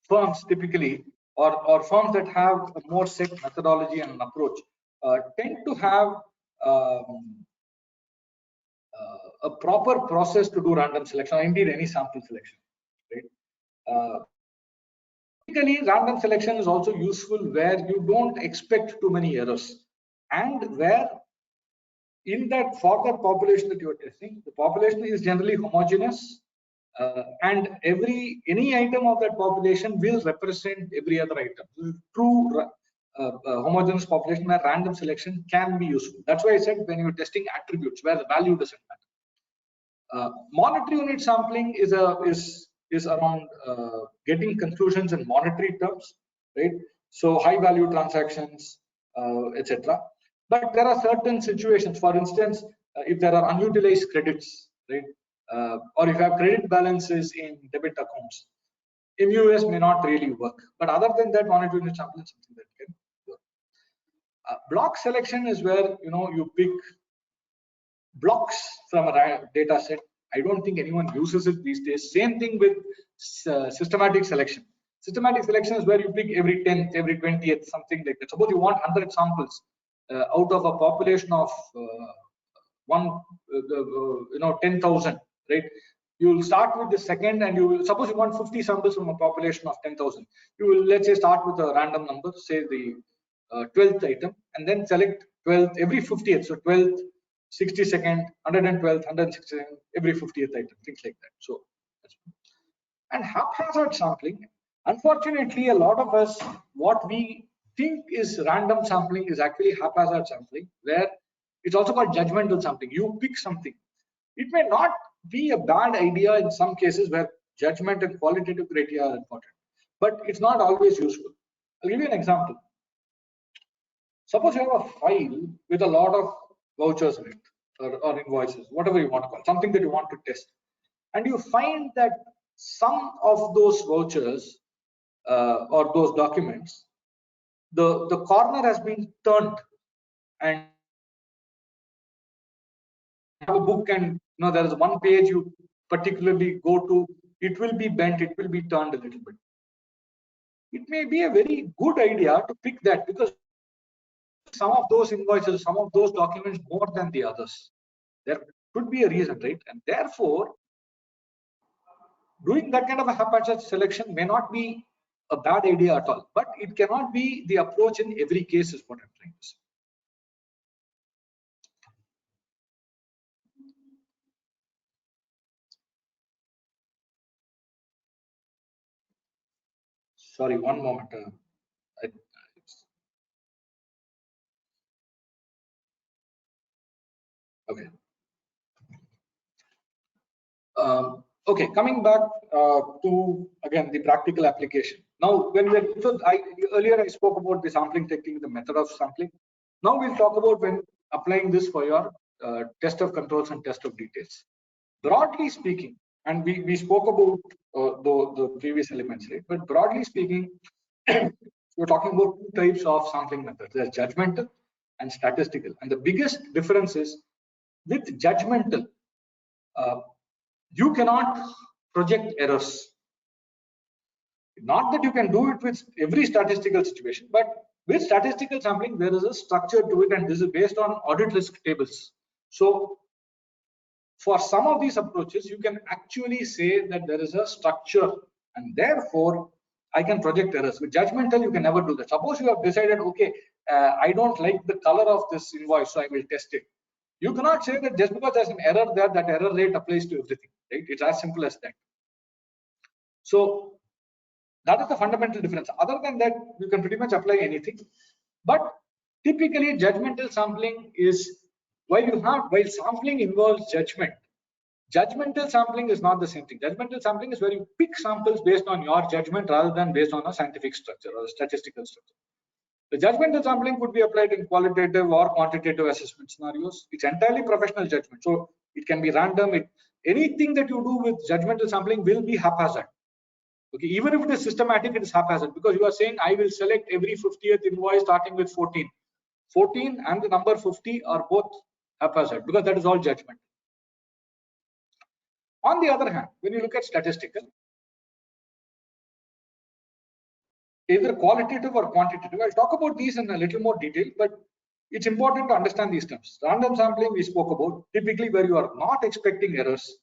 firms typically, or firms that have a more set methodology and an approach, tend to have a proper process to do random selection, or indeed any sample selection, right? Typically, random selection is also useful where you don't expect too many errors, and where in that for that population that you are testing, the population is generally homogeneous, and any item of that population will represent every other item. True homogeneous population where random selection can be useful. That's why I said when you're testing attributes where the value doesn't matter. Monetary unit sampling is around getting conclusions in monetary terms, right? So high value transactions, etc. But there are certain situations, for instance, if there are unutilized credits, right? Or if you have credit balances in debit accounts, MUS may not really work. But other than that, monetary unit sampling is something that can work. Block selection is where you pick blocks from a data set. I don't think anyone uses it these days. Same thing with systematic selection. Systematic selection is where you pick every 10th, every 20th, something like that. Suppose you want 100 samples out of a population of 10,000, right? You will start with the second, and you will suppose you want 50 samples from a population of 10,000. You will, let's say, start with a random number, say the 12th item, and then select 12th every 50th. So 12th, 62nd, 112th, 162nd, every 50th item, things like that. So, and haphazard sampling, unfortunately, a lot of us, what we think is random sampling is actually haphazard sampling, where it's also called judgmental sampling. You pick something. It may not be a bad idea in some cases where judgment and qualitative criteria are important, but it's not always useful. I'll give you an example. Suppose you have a file with a lot of vouchers in it, or invoices, whatever you want to call it, something that you want to test, and you find that some of those vouchers or those documents, the corner has been turned, and have a book, and there is one page you particularly go to, it will be bent, it will be turned a little bit. It may be a very good idea to pick that, because some of those invoices, some of those documents more than the others. There could be a reason, right? And therefore, doing that kind of a haphazard selection may not be a bad idea at all, but it cannot be the approach in every case, is what I'm trying to say. Sorry, one moment. Okay. Okay, coming back to again the practical application. Now, earlier I spoke about the sampling technique, the method of sampling. Now we'll talk about when applying this for your test of controls and test of details. Broadly speaking, and we spoke about the previous elements, right? But broadly speaking, we're talking about two types of sampling methods. There's judgmental and statistical. And the biggest difference is with judgmental, you cannot project errors. Not that you can do it with every statistical situation, but with statistical sampling, there is a structure to it, and this is based on audit risk tables. So for some of these approaches, you can actually say that there is a structure, and therefore I can project errors. With judgmental, you can never do that. Suppose you have decided, okay, I don't like the color of this invoice, so I will test it. You cannot say that just because there's an error there, that error rate applies to everything, right? It's as simple as that. So that is the fundamental difference. Other than that, you can pretty much apply anything. But typically, judgmental sampling is, while sampling involves judgment, judgmental sampling is not the same thing. Judgmental sampling is where you pick samples based on your judgment rather than based on a scientific structure or a statistical structure. The judgmental sampling could be applied in qualitative or quantitative assessment scenarios. It's entirely professional judgment. So it can be random. anything that you do with judgmental sampling will be haphazard. Okay, even if it is systematic, it is haphazard, because you are saying I will select every 50th invoice starting with 14. 14 and the number 50 are both haphazard, because that is all judgment. On the other hand, when you look at statistical, either qualitative or quantitative, I'll talk about these in a little more detail, but it's important to understand these terms. Random sampling we spoke about, typically where you are not expecting errors,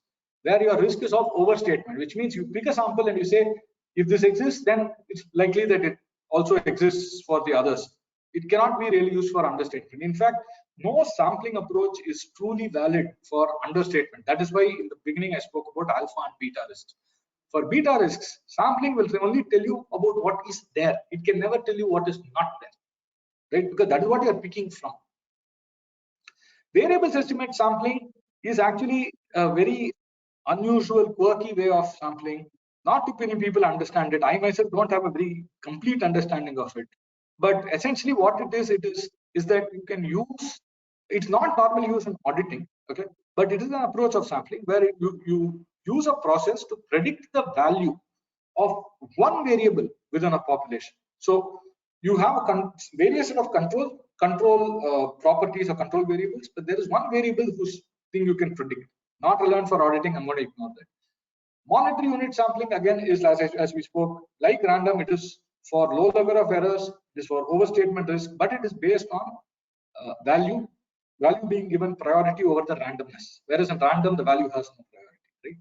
where your risk is of overstatement, which means you pick a sample and you say, if this exists, then it's likely that it also exists for the others. It cannot be really used for understatement. In fact, no sampling approach is truly valid for understatement. That is why in the beginning I spoke about alpha and beta risks. For beta risks, sampling will only tell you about what is there. It can never tell you what is not there, right? Because that is what you are picking from. Variables estimate sampling is actually a very unusual, quirky way of sampling. Not too many people understand it. I myself don't have a very complete understanding of it. But essentially, what it is that you can use. It's not normally used in auditing, okay? But it is an approach of sampling where you use a process to predict the value of one variable within a population. So you have a various set of control properties or control variables, but there is one variable whose thing you can predict. Not relevant for auditing. I'm going to ignore that. Monetary unit sampling again is, as we spoke, like random. It is for low level of errors. It is for overstatement risk, but it is based on value being given priority over the randomness. Whereas in random, the value has no priority, right?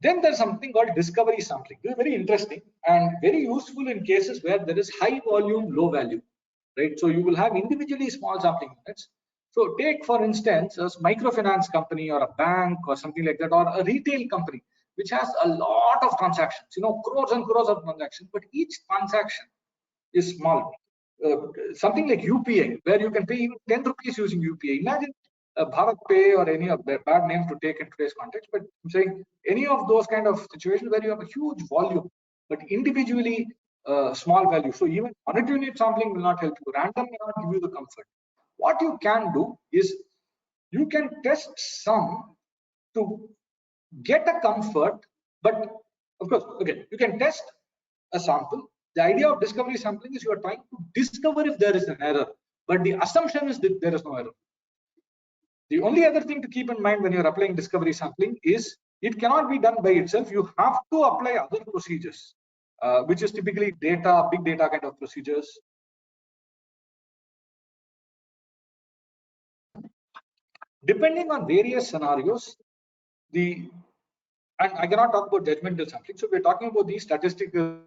Then there's something called discovery sampling. This is very interesting and very useful in cases where there is high volume, low value, right? So you will have individually small sampling units. So take, for instance, a microfinance company or a bank or something like that, or a retail company, which has a lot of transactions, crores and crores of transactions, but each transaction is small. Something like UPI, where you can pay even 10 rupees using UPI. Imagine Bharat Pay or any of the bad name to take in today's context, but I'm saying any of those kind of situations where you have a huge volume, but individually small value. So even monetary unit sampling will not help you. Random will not give you the comfort. What you can do is you can test some to get a comfort, but of course, okay, you can test a sample. The idea of discovery sampling is you are trying to discover if there is an error, but the assumption is that there is no error. The only other thing to keep in mind when you're applying discovery sampling is it cannot be done by itself. You have to apply other procedures, which is typically big data kind of procedures. Depending on various scenarios, and I cannot talk about judgmental sampling, so we're talking about these statistical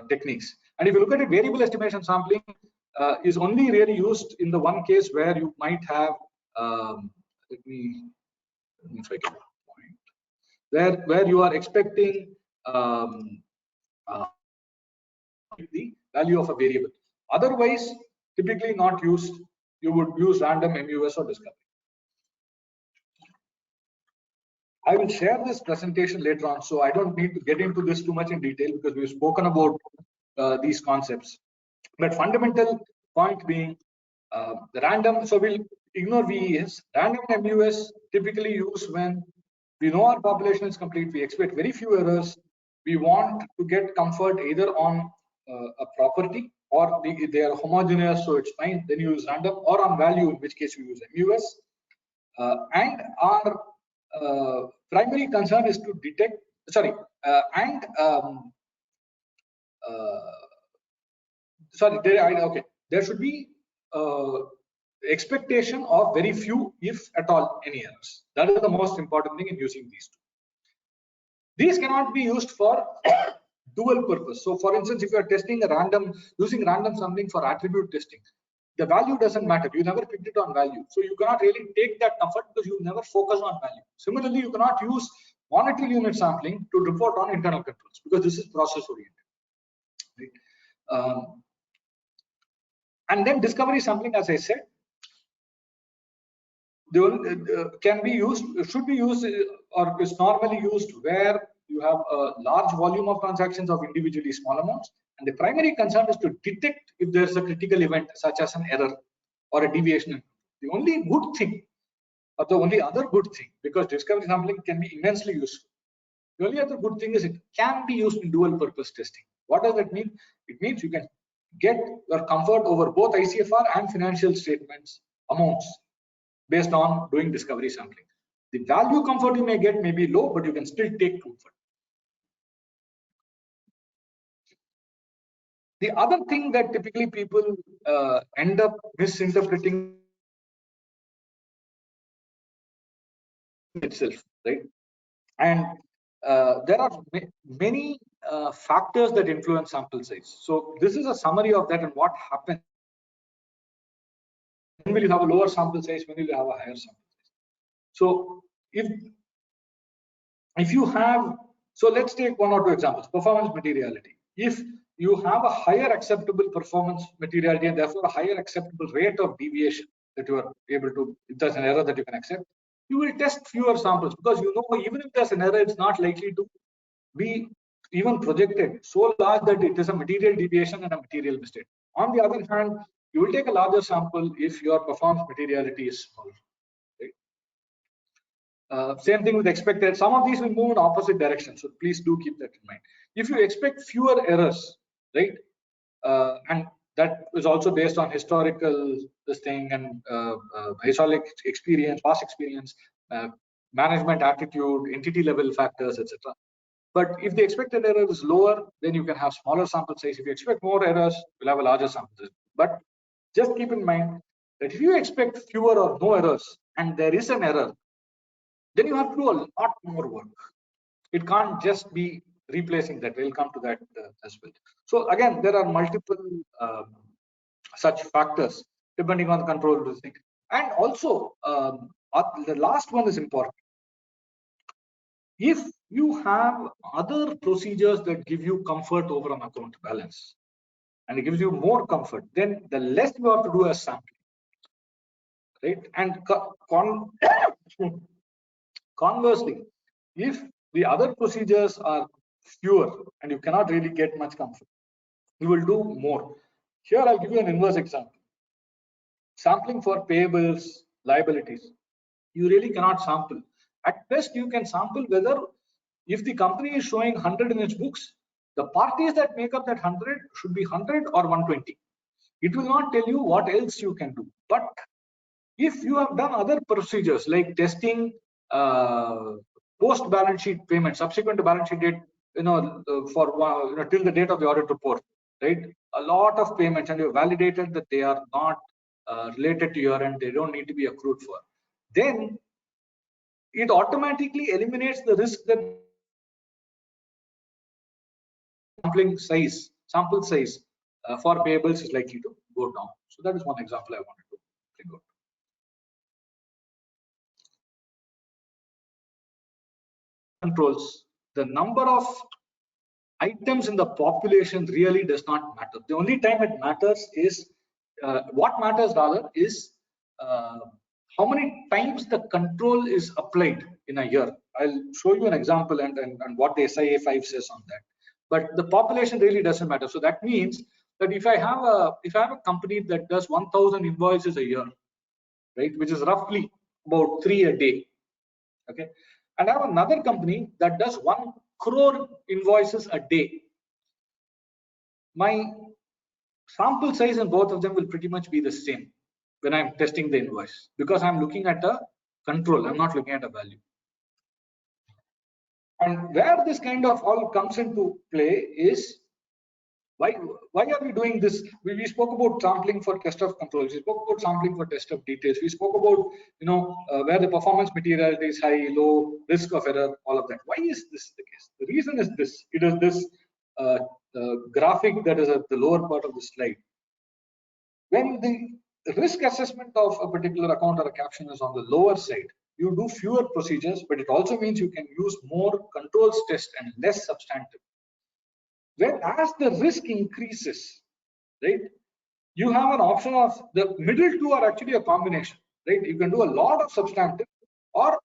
techniques. And if you look at it, variable estimation sampling is only really used in the one case where you might have, let me if I get a point, where you are expecting the value of a variable. Otherwise, typically not used. You would use random MUS or discovery. I will share this presentation later on, so I don't need to get into this too much in detail because we've spoken about these concepts. But fundamental point being the random, so we'll ignore VES. Random MUS typically used when we know our population is complete, we expect very few errors, we want to get comfort either on a property or they are homogeneous, so it's fine, then you use random, or on value, in which case we use MUS. And our primary concern is to detect, there should be expectation of very few, if at all, any errors. That is the most important thing in using these two. These cannot be used for dual purpose. So for instance, if you are testing using random sampling for attribute testing, the value doesn't matter. You never picked it on value. So you cannot really take that comfort because you never focus on value. Similarly, you cannot use monetary unit sampling to report on internal controls because this is process oriented. Right? And then discovery sampling, as I said, can be used, should be used, or is normally used where you have a large volume of transactions of individually small amounts, and the primary concern is to detect if there's a critical event such as an error or a deviation. The only good thing, or the only other good thing, because discovery sampling can be immensely useful. The only other good thing is it can be used in dual purpose testing. What does that mean? It means you can get your comfort over both ICFR and financial statements amounts based on doing discovery sampling. The value comfort you may get may be low, but you can still take comfort. The other thing that typically people end up misinterpreting itself, right? And there are many factors that influence sample size. So this is a summary of that and what happens. When will you have a lower sample size? When will you have a higher sample size? So if you have, so let's take one or two examples. Performance materiality. If you have a higher acceptable performance materiality and therefore a higher acceptable rate of deviation that you are able to, if there's an error that you can accept, you will test fewer samples, because you know even if there's an error, it's not likely to be even projected so large that it is a material deviation and a material mistake. On the other hand, you will take a larger sample if your performance materiality is small. Right? Same thing with expected. Some of these will move in opposite direction, so please do keep that in mind. If you expect fewer errors, right, and that is also based on historical this thing and historic experience, past experience, management attitude, entity level factors, etc. But if the expected error is lower, then you can have smaller sample size. If you expect more errors, you'll have a larger sample size. But just keep in mind that if you expect fewer or no errors and there is an error, then you have to do a lot more work. It can't just be replacing that. We'll come to that as well. So again, there are multiple such factors depending on the control of the thing. And also, the last one is important. If you have other procedures that give you comfort over an account balance and it gives you more comfort, then the less you have to do as sampling, right? And conversely, if the other procedures are fewer and you cannot really get much comfort, you will do more. Here I'll give you an inverse example. Sampling for payables, liabilities, you really cannot sample. At best, you can sample whether, if the company is showing 100 in its books, the parties that make up that 100 should be 100 or 120. It will not tell you what else you can do. But if you have done other procedures like testing post balance sheet payment, subsequent to balance sheet date, for till the date of the audit report, right? A lot of payments, and you validated that they are not related to your end, they don't need to be accrued for. Then it automatically eliminates the risk that sample size for payables is likely to go down. So that is one example I wanted to bring out. Controls, the number of items in the population really does not matter. The only time it matters is what matters rather is how many times the control is applied in a year. I'll show you an example and what the SIA 5 says on that. But the population really doesn't matter. So that means that if I have a company that does 1,000 invoices a year, right, which is roughly about 3 a day, okay, and I have another company that does 1 crore invoices a day, my sample size in both of them will pretty much be the same when I'm testing the invoice, because I'm looking at a control, I'm not looking at a value. And where this kind of all comes into play is why are we doing this? We spoke about sampling for test of controls, we spoke about sampling for test of details, we spoke about where the performance materiality is high, low, risk of error, all of that. Why is this the case? The reason is this. It is this graphic that is at the lower part of the slide. When the risk assessment of a particular account or a caption is on the lower side, you do fewer procedures, but it also means you can use more controls test and less substantive. Whereas the risk increases, right, you have an option of the middle two are actually a combination, right? You can do a lot of substantive or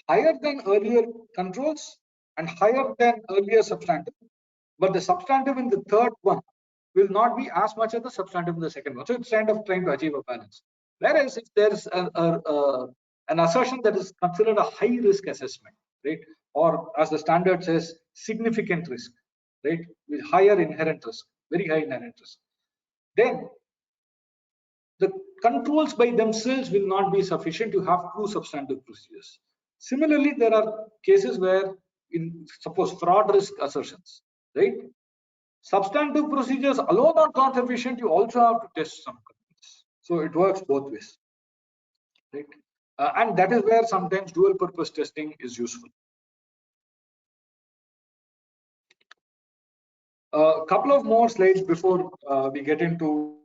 higher than earlier controls and higher than earlier substantive, but the substantive in the third one will not be as much as the substantive in the second one. So it's kind of trying to achieve a balance. Whereas if there's an assertion that is considered a high risk assessment, right, or as the standard says, significant risk, right, with higher inherent risk, very high inherent risk, then the controls by themselves will not be sufficient. You have two substantive procedures. Similarly, there are cases where, in suppose fraud risk assertions, right, substantive procedures alone are not sufficient. You also have to test some controls. So it works both ways, right? And that is where sometimes dual purpose testing is useful. A couple of more slides before we get into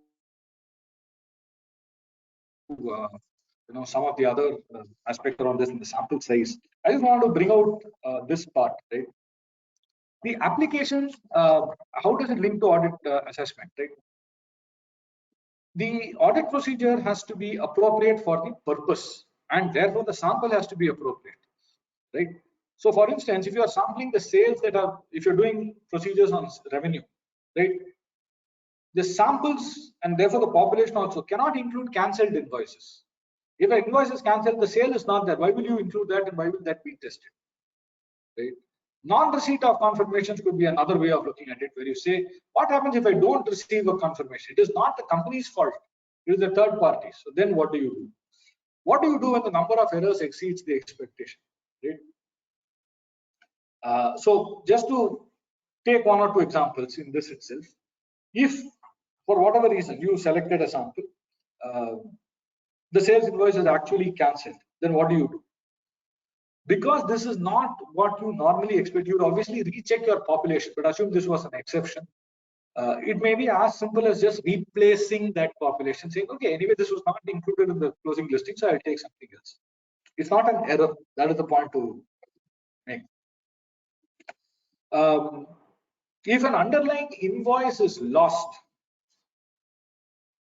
some of the other aspects around this in the sample size. I just want to bring out this part, right? The application, how does it link to audit assessment, right? The audit procedure has to be appropriate for the purpose, and therefore the sample has to be appropriate, right? So for instance, if you are sampling the sales that are, if you're doing procedures on revenue, right, the samples and therefore the population also cannot include cancelled invoices. If an invoice is cancelled, the sale is not there. Why will you include that, and why will that be tested, right? Non-receipt of confirmations could be another way of looking at it, where you say, what happens if I don't receive a confirmation? It is not the company's fault. It is the third party. So then what do you do? What do you do when the number of errors exceeds the expectation, right? So just to take one or two examples in this itself, if for whatever reason you selected a sample, the sales invoice is actually cancelled, then what do you do? Because this is not what you normally expect, you would obviously recheck your population, but assume this was an exception. It may be as simple as just replacing that population, saying, okay, anyway, this was not included in the closing listing, so I'll take something else. It's not an error. That is the point to make. If an underlying invoice is lost,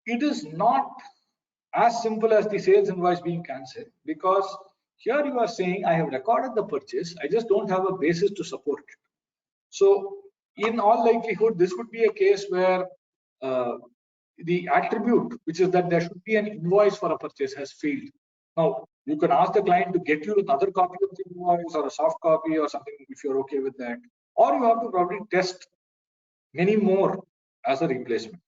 it is not as simple as the sales invoice being cancelled, because here you are saying, I have recorded the purchase, I just don't have a basis to support it. So in all likelihood, this would be a case where the attribute, which is that there should be an invoice for a purchase, has failed. Now, you can ask the client to get you another copy of the invoice or a soft copy or something if you're okay with that, or you have to probably test many more as a replacement.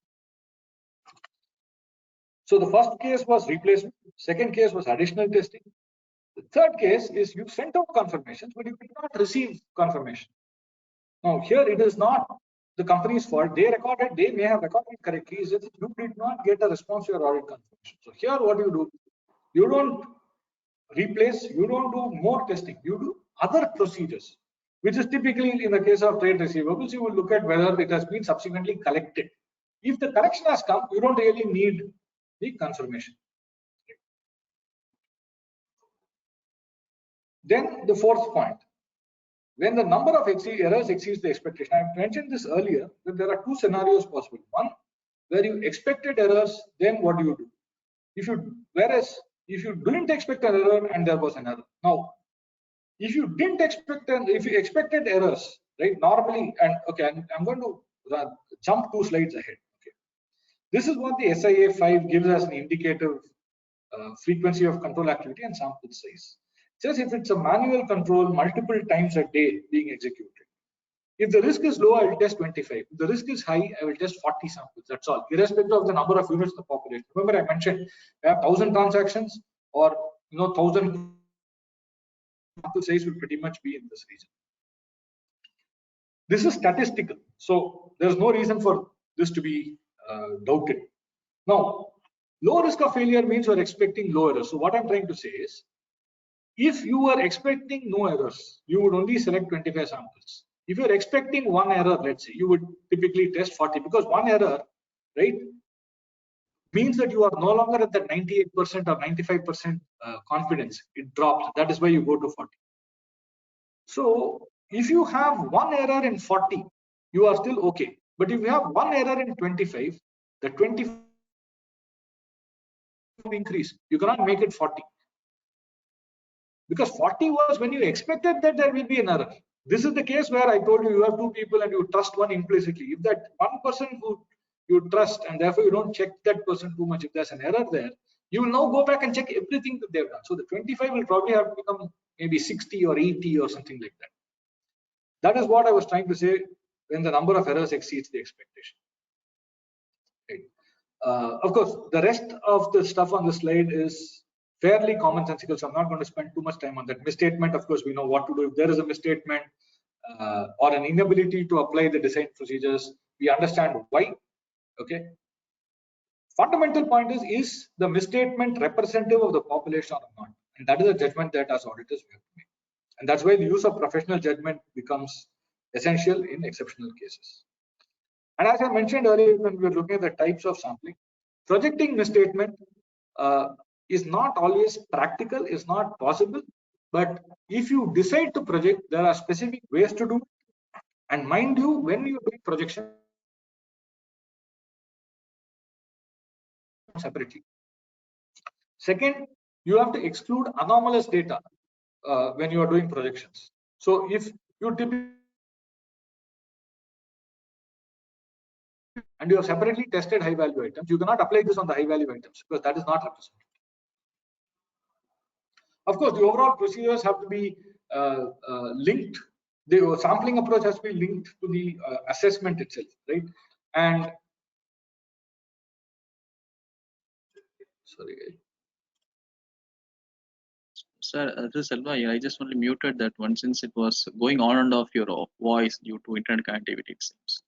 So the first case was replacement, second case was additional testing. The third case is you sent out confirmations, but you did not receive confirmation. Now here it is not the company's fault. They may have recorded correctly. Is that you did not get a response to your audit confirmation. So here what do? You don't replace, you don't do more testing, you do other procedures, which is typically in the case of trade receivables, you will look at whether it has been subsequently collected. If the collection has come, you don't really need the confirmation. Then the fourth point, when the number of errors exceeds the expectation. I mentioned this earlier, that there are two scenarios possible. One, where you expected errors, then what do you do? Whereas if you didn't expect an error and there was an error. Now, if you didn't expect, if you expected errors, right, normally, and okay, I'm going to jump 2 slides ahead. Okay, this is what the SIA 5 gives as an indicative frequency of control activity and sample size. Just if it's a manual control multiple times a day being executed. If the risk is low, I will test 25. If the risk is high, I will test 40 samples. That's all, irrespective of the number of units in the population. Remember, I mentioned I have 1,000 transactions, or 1,000 sample size will pretty much be in this region. This is statistical, so there's no reason for this to be doubted. Now, low risk of failure means you're expecting low errors. So what I'm trying to say is, if you are expecting no errors, you would only select 25 samples. If you're expecting one error, let's say, you would typically test 40, because one error, right, means that you are no longer at that 98% or 95% confidence. It drops. That is why you go to 40. So if you have one error in 40, you are still okay. But if you have one error in 25, the 25 increase, you cannot make it 40. Because 40 was when you expected that there will be an error. This is the case where I told you, you have two people and you trust one implicitly. If that one person who you trust and therefore you don't check that person too much, if there's an error there, You will now go back and check everything that they've done. So the 25 will probably have become maybe 60 or 80 or something like that. That is what I was trying to say when the number of errors exceeds the expectation. Right. Of course, the rest of the stuff on the slide is fairly commonsensical, so I'm not going to spend too much time on that. Misstatement, of course, we know what to do if there is a misstatement or an inability to apply the design procedures. We understand why. Okay. Fundamental point is the misstatement representative of the population or not? And that is a judgment that as auditors we have to make. And that's why the use of professional judgment becomes essential in exceptional cases. And as I mentioned earlier, when we were looking at the types of sampling, projecting misstatement is not always practical, is not possible. But if you decide to project, there are specific ways to do it. And mind you, when you do projection separately. Second, you have to exclude anomalous data when you are doing projections. So if you typically and you have separately tested high value items, you cannot apply this on the high value items because that is not represented. Of course, the overall procedures have to be linked. The sampling approach has to be linked to the assessment itself, right? And sorry. Sir, this is Selva. I just only muted that one since it was going on and off your voice due to internet connectivity, it seems.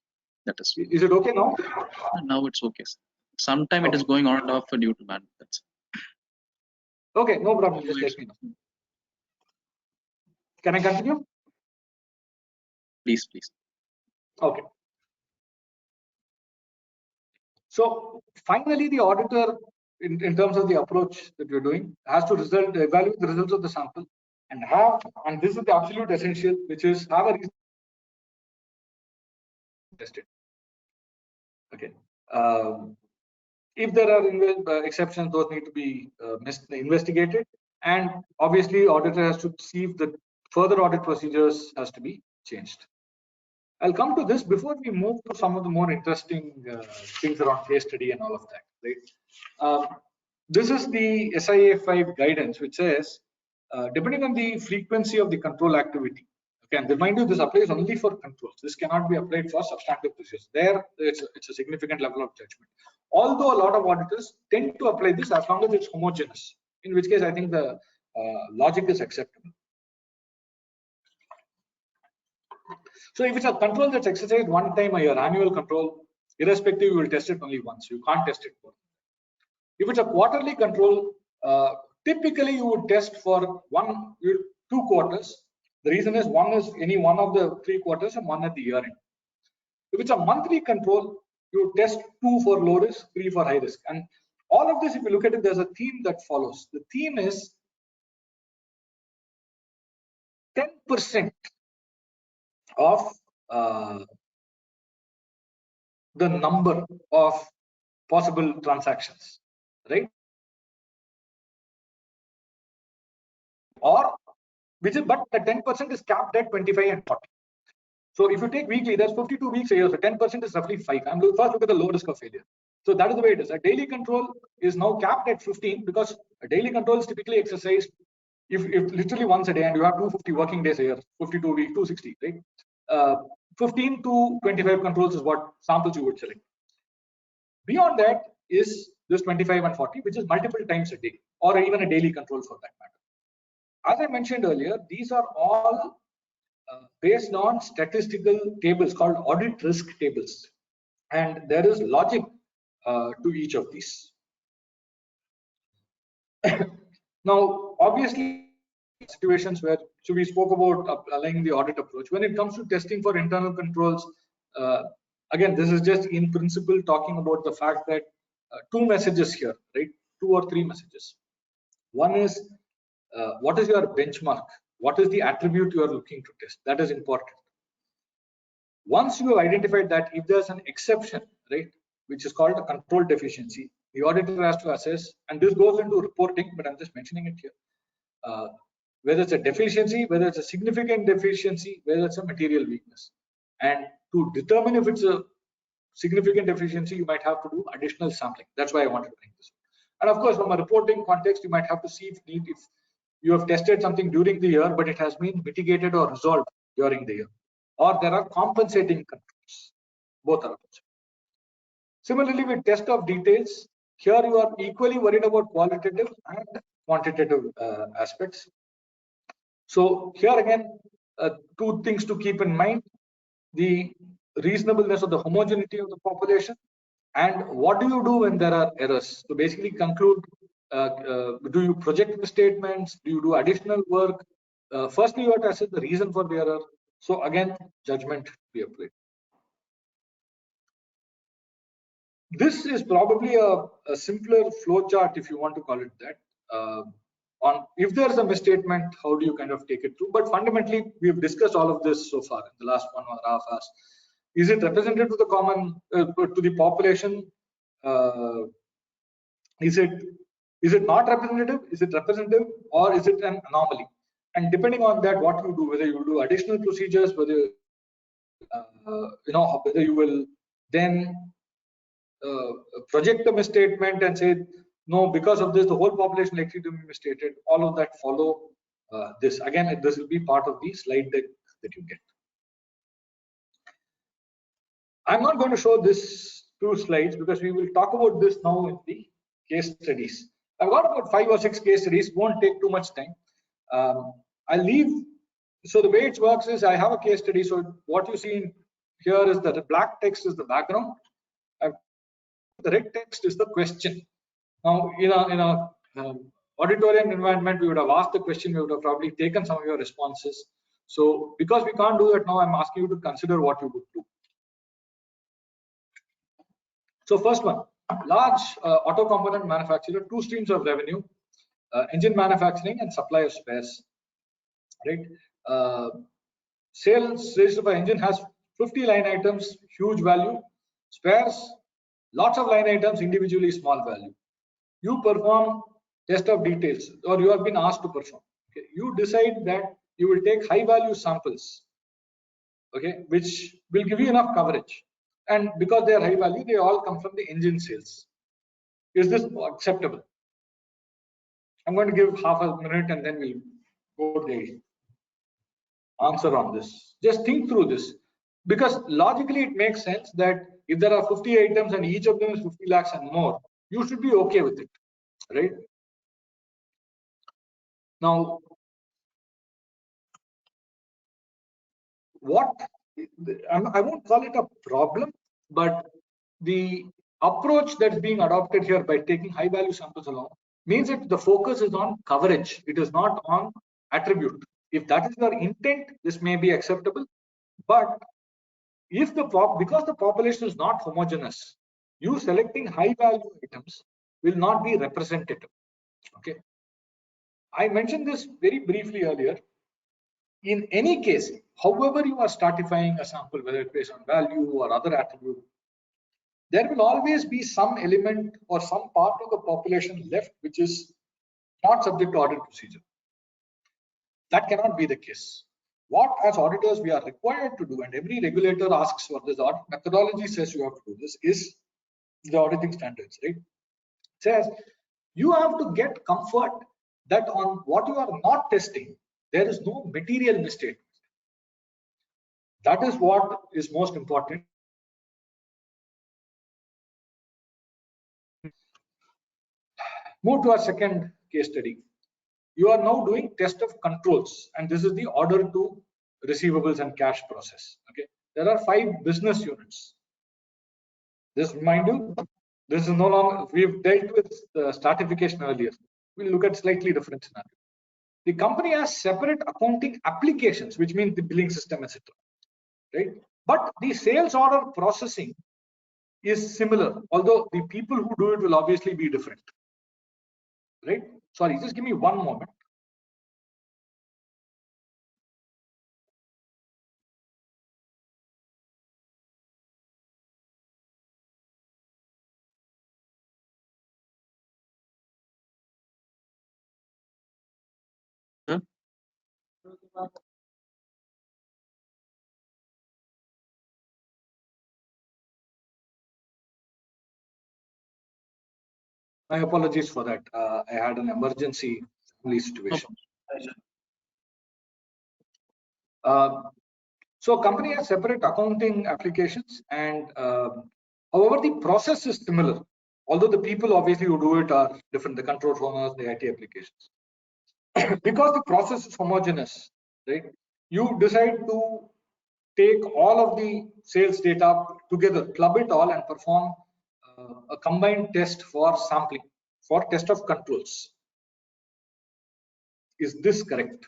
That is. Is it okay now? Now it's okay. Sometime okay. It is going on and off due to bandwidth. That's okay, no problem. Just let me know. Can I continue? Please, please. Okay. So finally, the auditor, in terms of the approach that you're doing, has to evaluate the results of the sample and and this is the absolute essential, which is have a reason tested. Okay. If there are exceptions, those need to be investigated, and obviously, auditor has to see if the further audit procedures has to be changed. I'll come to this before we move to some of the more interesting things around case study and all of that. Right. This is the SIA 5 guidance, which says, depending on the frequency of the control activity. Okay, and remind you, this applies only for controls. This cannot be applied for substantive procedures. There, it's a significant level of judgment. Although a lot of auditors tend to apply this as long as it's homogeneous, in which case I think the logic is acceptable. So if it's a control that's exercised one time a year, annual control, irrespective, you will test it only once. You can't test it more. If it's a quarterly control, typically you would test for 2 quarters. The reason is one is any one of the 3 quarters and one at the year end. If it's a monthly control, you test 2 for low risk, 3 for high risk. And all of this, if you look at it, there's a theme that follows. The theme is 10% of the number of possible transactions, right? Or but the 10% is capped at 25 and 40. So if you take weekly, there's 52 weeks a year, so 10% is roughly 5. I'm first look at the low risk of failure. So that is the way it is. A daily control is now capped at 15 because a daily control is typically exercised if literally once a day, and you have 250 working days a year, 52 weeks, 260, right? 15 to 25 controls is what samples you would select. Beyond that is this 25 and 40, which is multiple times a day, or even a daily control for that matter. As I mentioned earlier, these are all based on statistical tables called audit risk tables, and there is logic to each of these. Now, obviously, situations where we spoke about applying the audit approach. When it comes to testing for internal controls, again, this is just in principle talking about the fact that 2 messages here, right? 2 or 3 messages. One is what is your benchmark? What is the attribute you are looking to test? That is important. Once you have identified that, if there's an exception, right, which is called a control deficiency, the auditor has to assess, and this goes into reporting, but I'm just mentioning it here. Whether it's a deficiency, whether it's a significant deficiency, whether it's a material weakness. And to determine if it's a significant deficiency, you might have to do additional sampling. That's why I wanted to bring this. And of course, from a reporting context, you might have to see if you have tested something during the year, but it has been mitigated or resolved during the year, or there are compensating controls. Both are possible. Similarly, with test of details, here you are equally worried about qualitative and quantitative aspects. So here again, two things to keep in mind: the reasonableness of the homogeneity of the population, and what do you do when there are errors. So basically conclude, do you project misstatements, do you do additional work? Firstly, you have to assess the reason for the error. So again, judgment be applied. This is probably a simpler flow chart, if you want to call it that. On if there's a misstatement, how do you kind of take it through? But fundamentally, we've discussed all of this so far in the last 1.5 hours. Is it representative to the common to the population? Is it not representative? Is it representative, or is it an anomaly? And depending on that, what you do, whether you do additional procedures, whether whether you will then project a misstatement and say, no, because of this, the whole population likely to be misstated. All of that follow this. Again, this will be part of the slide deck that you get. I'm not going to show this 2 slides because we will talk about this now in the case studies. I've got about 5 or 6 case studies, won't take too much time. I'll leave. So the way it works is I have a case study. So what you see here is that the black text is the background. The red text is the question. Now, in a auditorium environment, we would have asked the question, we would have probably taken some of your responses. So because we can't do that now, I'm asking you to consider what you would do. So first one, large auto component manufacturer, 2 streams of revenue, engine manufacturing and supply of spares, right? Sales registered by engine has 50 line items, huge value. Spares, lots of line items, individually small value. You perform test of details, or you have been asked to perform. Okay. You decide that you will take high value samples, okay, which will give you enough coverage. And because they are high value, they all come from the engine sales. Is this acceptable? I'm going to give half a minute and then we'll go to the answer on this. Just think through this, because logically it makes sense that if there are 50 items and each of them is 50 lakhs and more, you should be okay with it, right? Now, what I won't call it a problem, but the approach that's being adopted here by taking high value samples along means that the focus is on coverage. It is not on attribute. If that is your intent, this may be acceptable. But if because the population is not homogeneous, you selecting high value items will not be representative. Okay. I mentioned this very briefly earlier. In any case, however you are stratifying a sample, whether it's based on value or other attribute, there will always be some element or some part of the population left which is not subject to audit procedure. That cannot be the case. What as auditors we are required to do, and every regulator asks for this, audit methodology says you have to do this, is the auditing standards, right? It says you have to get comfort that on what you are not testing, there is no material mistake. That is what is most important. Move to our second case study. You are now doing test of controls, and this is the order to receivables and cash process. Okay, there are 5 business units. Just remind you, this is no longer, we've dealt with stratification earlier. We'll look at slightly different scenario. The company has separate accounting applications, which means the billing system, etc. Right? But the sales order processing is similar, although the people who do it will obviously be different. Right? Sorry, just give me one moment. My apologies for that. I had an emergency family situation. So company has separate accounting applications, and however the process is similar. Although the people obviously who do it are different, the control owners, the IT applications. Because the process is homogeneous, right? You decide to take all of the sales data together, club it all, and perform a combined test for sampling, for test of controls. Is this correct?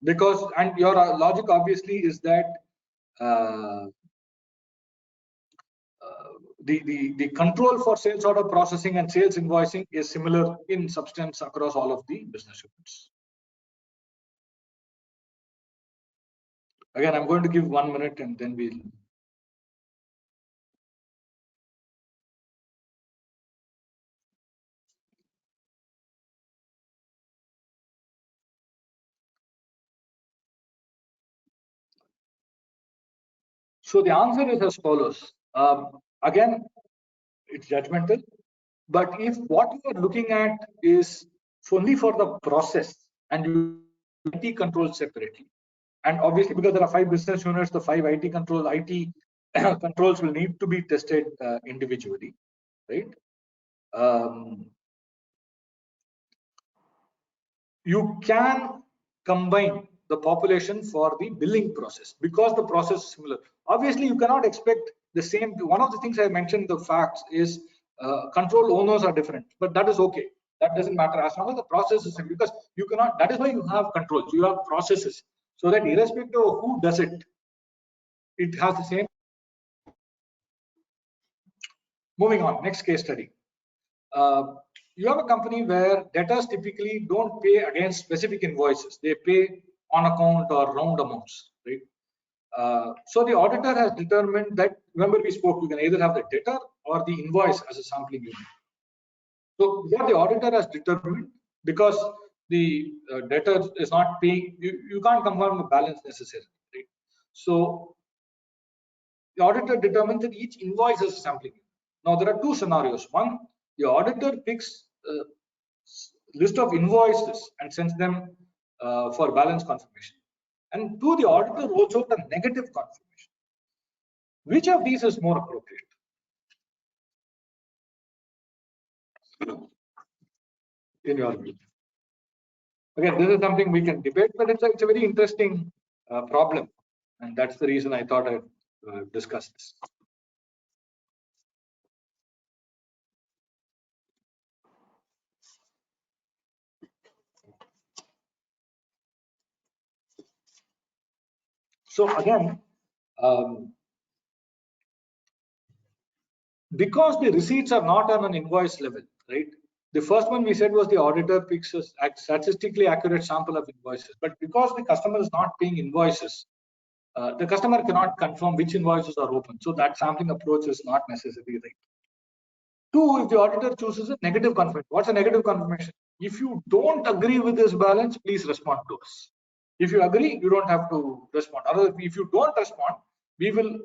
Because, and your logic obviously is that the control for sales order processing and sales invoicing is similar in substance across all of the business units. Again, I'm going to give 1 minute and then we'll. So the answer is as follows. Again, it's judgmental, but if what you are looking at is only for the process and you IT controls separately, and obviously because there are 5 business units, the 5 IT controls will need to be tested individually, right? You can combine the population for the billing process because the process is similar. Obviously, you cannot expect the same. One of the things I mentioned, the facts, is control owners are different, but that is okay. That doesn't matter as long as the process is similar, because you cannot. That is why you have controls. You have processes, so that irrespective of who does it, it has the same. Moving on, next case study. You have a company where debtors typically don't pay against specific invoices. They pay on account or round amounts, right? So the auditor has determined that, remember we spoke, you can either have the debtor or the invoice as a sampling unit. So what the auditor has determined, because the debtor is not paying, you can't confirm the balance necessarily, right? So the auditor determines that each invoice is a sampling unit. Now there are 2 scenarios. One, the auditor picks a list of invoices and sends them for balance confirmation. And 2, the auditor rolls out a negative confirmation. Which of these is more appropriate? In your view? Again, this is something we can debate, but it's a very interesting problem. And that's the reason I thought I'd discuss this. So again, because the receipts are not on an invoice level, right? The first one we said was the auditor picks a statistically accurate sample of invoices, but because the customer is not paying invoices, the customer cannot confirm which invoices are open. So that sampling approach is not necessarily right. 2, if the auditor chooses a negative confirmation. What's a negative confirmation? If you don't agree with this balance, please respond to us. If you agree, you don't have to respond. Otherwise, if you don't respond, we will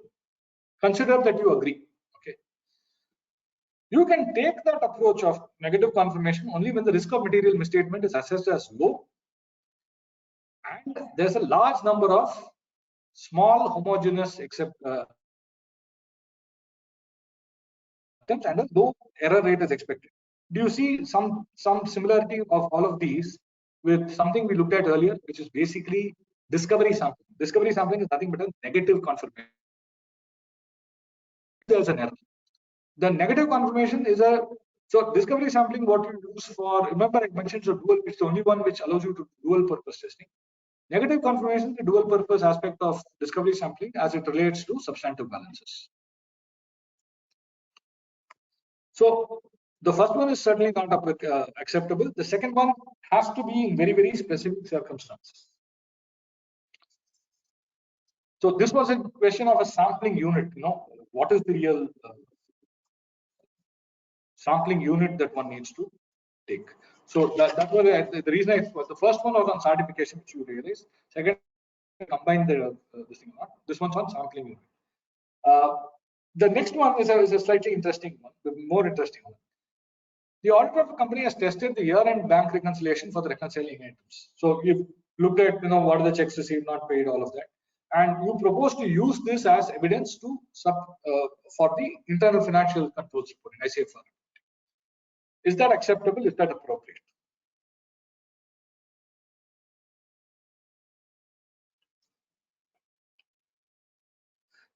consider that you agree. Okay. You can take that approach of negative confirmation only when the risk of material misstatement is assessed as low, and there's a large number of small homogeneous and a low error rate is expected. Do you see some similarity of all of these with something we looked at earlier, which is basically discovery sampling? Discovery sampling is nothing but a negative confirmation. There's an error. The negative confirmation is so discovery sampling, what you use for, remember I mentioned so dual, it's the only one which allows you to dual purpose testing. Negative confirmation is the dual purpose aspect of discovery sampling as it relates to substantive balances. So the first one is certainly not acceptable. The second one has to be in very, very specific circumstances. So this was a question of a sampling unit. What is the real sampling unit that one needs to take? So that was the reason the first one was on certification, which you realize. Second, combine this thing. This one's on sampling unit. The next one is a slightly interesting one, the more interesting one. The auditor of a company has tested the year-end bank reconciliation for the reconciling items. So you've looked at, what are the checks received, not paid, all of that, and you propose to use this as evidence to for the internal financial controls reporting, ICAI. Is that acceptable? Is that appropriate?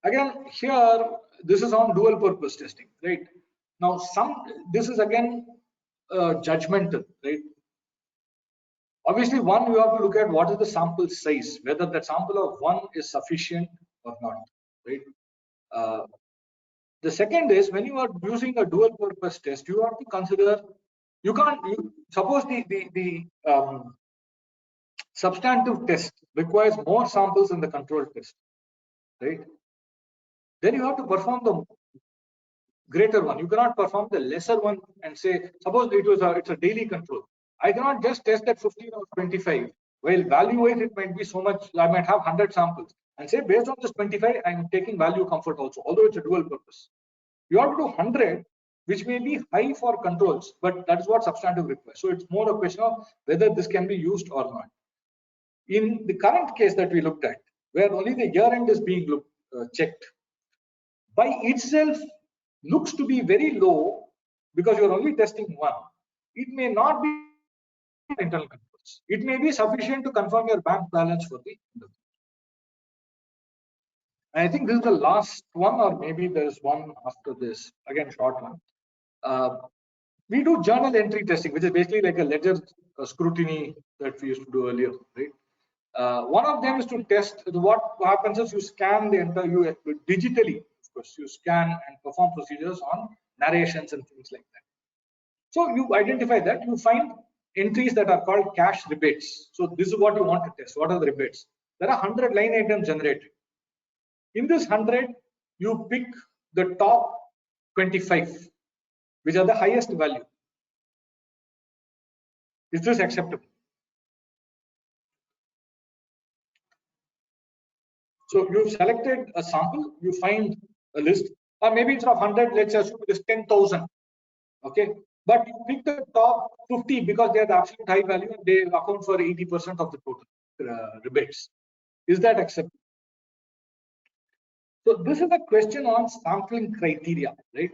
Again, here this is on dual purpose testing, right? Now, this is again judgmental, right? Obviously, one, you have to look at what is the sample size, whether that sample of 1 is sufficient or not, right? The second is, when you are using a dual purpose test, you have to consider, suppose the substantive test requires more samples than the control test, right? Then you have to perform the greater one. You cannot perform the lesser one and say, suppose it's a daily control. I cannot just test that 15 or 25. Well, value-wise, it might be so much. I might have 100 samples and say, based on this 25, I'm taking value comfort also, although it's a dual purpose. You have to do 100, which may be high for controls, but that is what substantive requires. So it's more a question of whether this can be used or not. In the current case that we looked at, where only the year end is being checked, by itself looks to be very low because you're only testing 1. It may not be internal controls. It may be sufficient to confirm your bank balance for the end of the year. I think this is the last one, or maybe there's one after this, again short one. We do journal entry testing, which is basically like a ledger scrutiny that we used to do earlier, right? One of them is to test what happens is you scan the entire digitally. Of course, you scan and perform procedures on narrations and things like that. So you identify that, you find entries that are called cash rebates. So this is what you want to test. What are the rebates? There are 100 line items generated. In this 100, you pick the top 25, which are the highest value. Is this acceptable? So you've selected a sample, you find a list, or maybe instead of 100, let's assume it is 10,000. Okay, but you pick the top 50 because they are the absolute high value and they account for 80% of the total rebates. Is that acceptable? So this is a question on sampling criteria, right?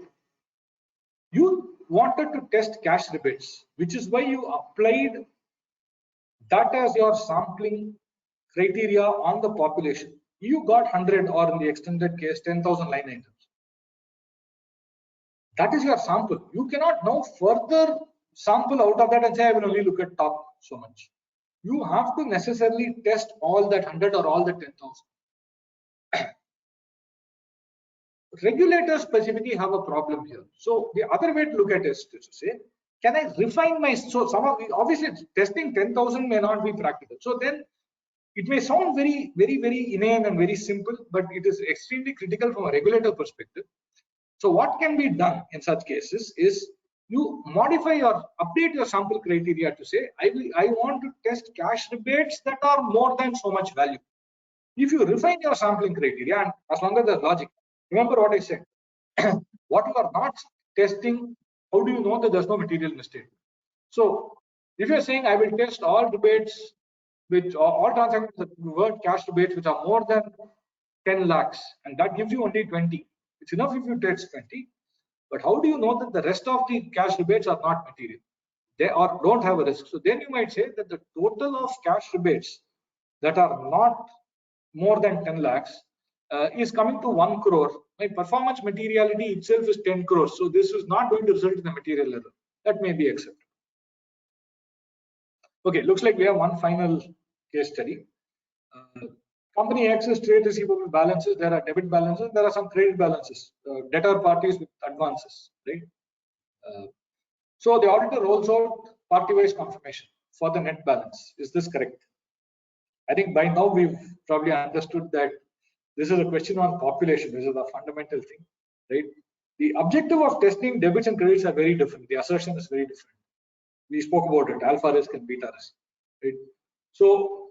You wanted to test cash rebates, which is why you applied that as your sampling criteria on the population. You got 100, or in the extended case, 10,000 line items. That is your sample. You cannot now further sample out of that and say, I will only look at top so much. You have to necessarily test all that 100 or all the 10,000. Regulators specifically have a problem here. So the other way to look at it is to say, can I refine my, so some of the, obviously testing 10,000 may not be practical. So then it may sound very, very, very inane and very simple, but it is extremely critical from a regulator perspective. So what can be done in such cases is you modify or update your sample criteria to say, I want to test cash rebates that are more than so much value. If you refine your sampling criteria, and as long as there's logic, remember what I said, what you are not testing, how do you know that there's no material mistake? So if you're saying I will test all rebates, which all transactions that word cash rebates which are more than 10 lakhs, and that gives you only 20. It's enough if you test 20, but how do you know that the rest of the cash rebates are not material? They or don't have a risk. So then you might say that the total of cash rebates that are not more than 10 lakhs is coming to 1 crore. My performance materiality itself is 10 crores. So this is not going to result in a material error. That may be acceptable. Okay, looks like we have one final case study. Company X's trade receivable balances, there are debit balances, there are some credit balances, debtor parties with advances, right? So the auditor rolls out party-wise confirmation for the net balance. Is this correct? I think by now we've probably understood that this is a question on population. This is the fundamental thing, right? The objective of testing debits and credits are very different. The assertion is very different. We spoke about it, alpha risk and beta risk, right? So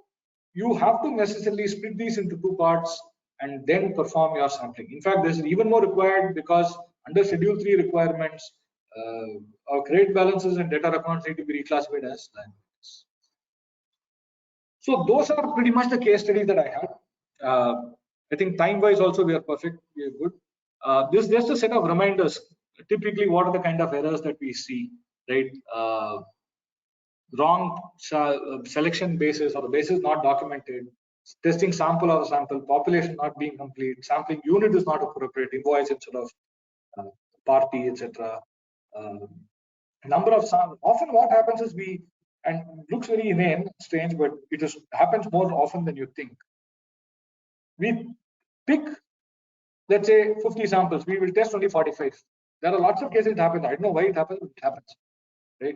you have to necessarily split these into two parts and then perform your sampling. In fact, this is even more required because under Schedule 3 requirements, Our credit balances and debtor accounts need to be reclassified as liabilities. So those are pretty much the case studies that I had. I think time-wise also we are perfect. We are good. This is just a set of reminders. Typically, what are the kind of errors that we see, right? Wrong selection basis or the basis not documented, testing sample or sample, population not being complete, sampling unit is not appropriate, invoice instead of party, etc. Number of samples. Often what happens is and it looks very inane, strange, but it happens more often than you think. We pick, let's say, 50 samples. We will test only 45. There are lots of cases it happens. I don't know why it happens, but it happens. Right?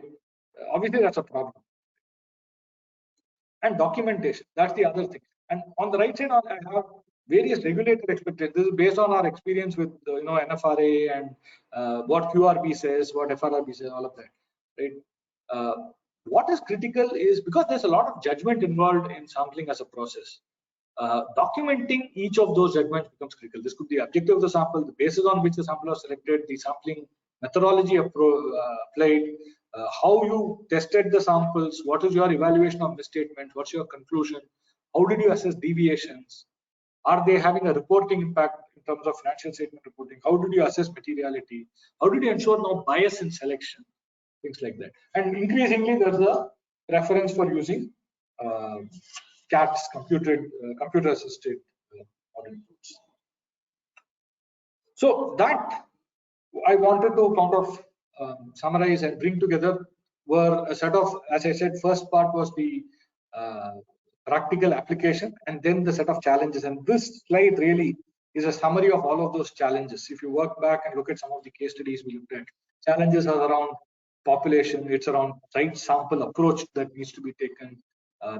Obviously, that's a problem. And documentation, that's the other thing. And on the right side, I have various regulator expectations. This is based on our experience with NFRA and what QRB says, what FRRB says, all of that. Right? What is critical is because there's a lot of judgment involved in sampling as a process. Documenting each of those judgments becomes critical. This could be the objective of the sample, the basis on which the sample was selected, the sampling methodology applied, how you tested the samples, what is your evaluation of misstatement, what's your conclusion, how did you assess deviations, are they having a reporting impact in terms of financial statement reporting, how did you assess materiality, how did you ensure no bias in selection, things like that. And increasingly there's a preference for using CATs, computer assisted audit tools. So that I wanted to kind of summarize and bring together were a set of, as I said, first part was the practical application and then the set of challenges. And this slide really is a summary of all of those challenges. If you work back and look at some of the case studies we looked at, challenges are around population, it's around right sample approach that needs to be taken,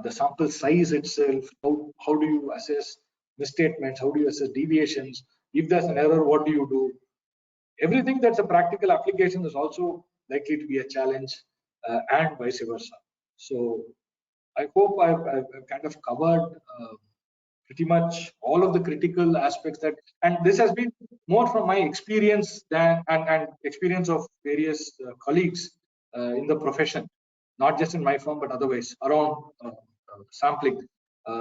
the sample size itself, how do you assess misstatements, how do you assess deviations, if there's an error, what do you do? Everything that's a practical application is also likely to be a challenge and vice versa. So I hope I've kind of covered pretty much all of the critical aspects that, and this has been more from my experience and experience of various colleagues in the profession, not just in my firm but otherwise around sampling.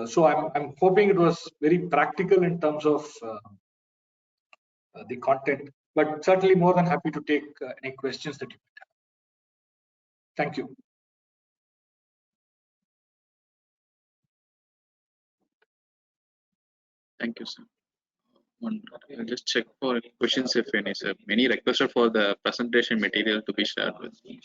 So I'm hoping it was very practical in terms of the content, but certainly more than happy to take any questions that you might have. Thank you. Thank you, sir. I'll just check for questions if any, sir. Many requested for the presentation material to be shared with me.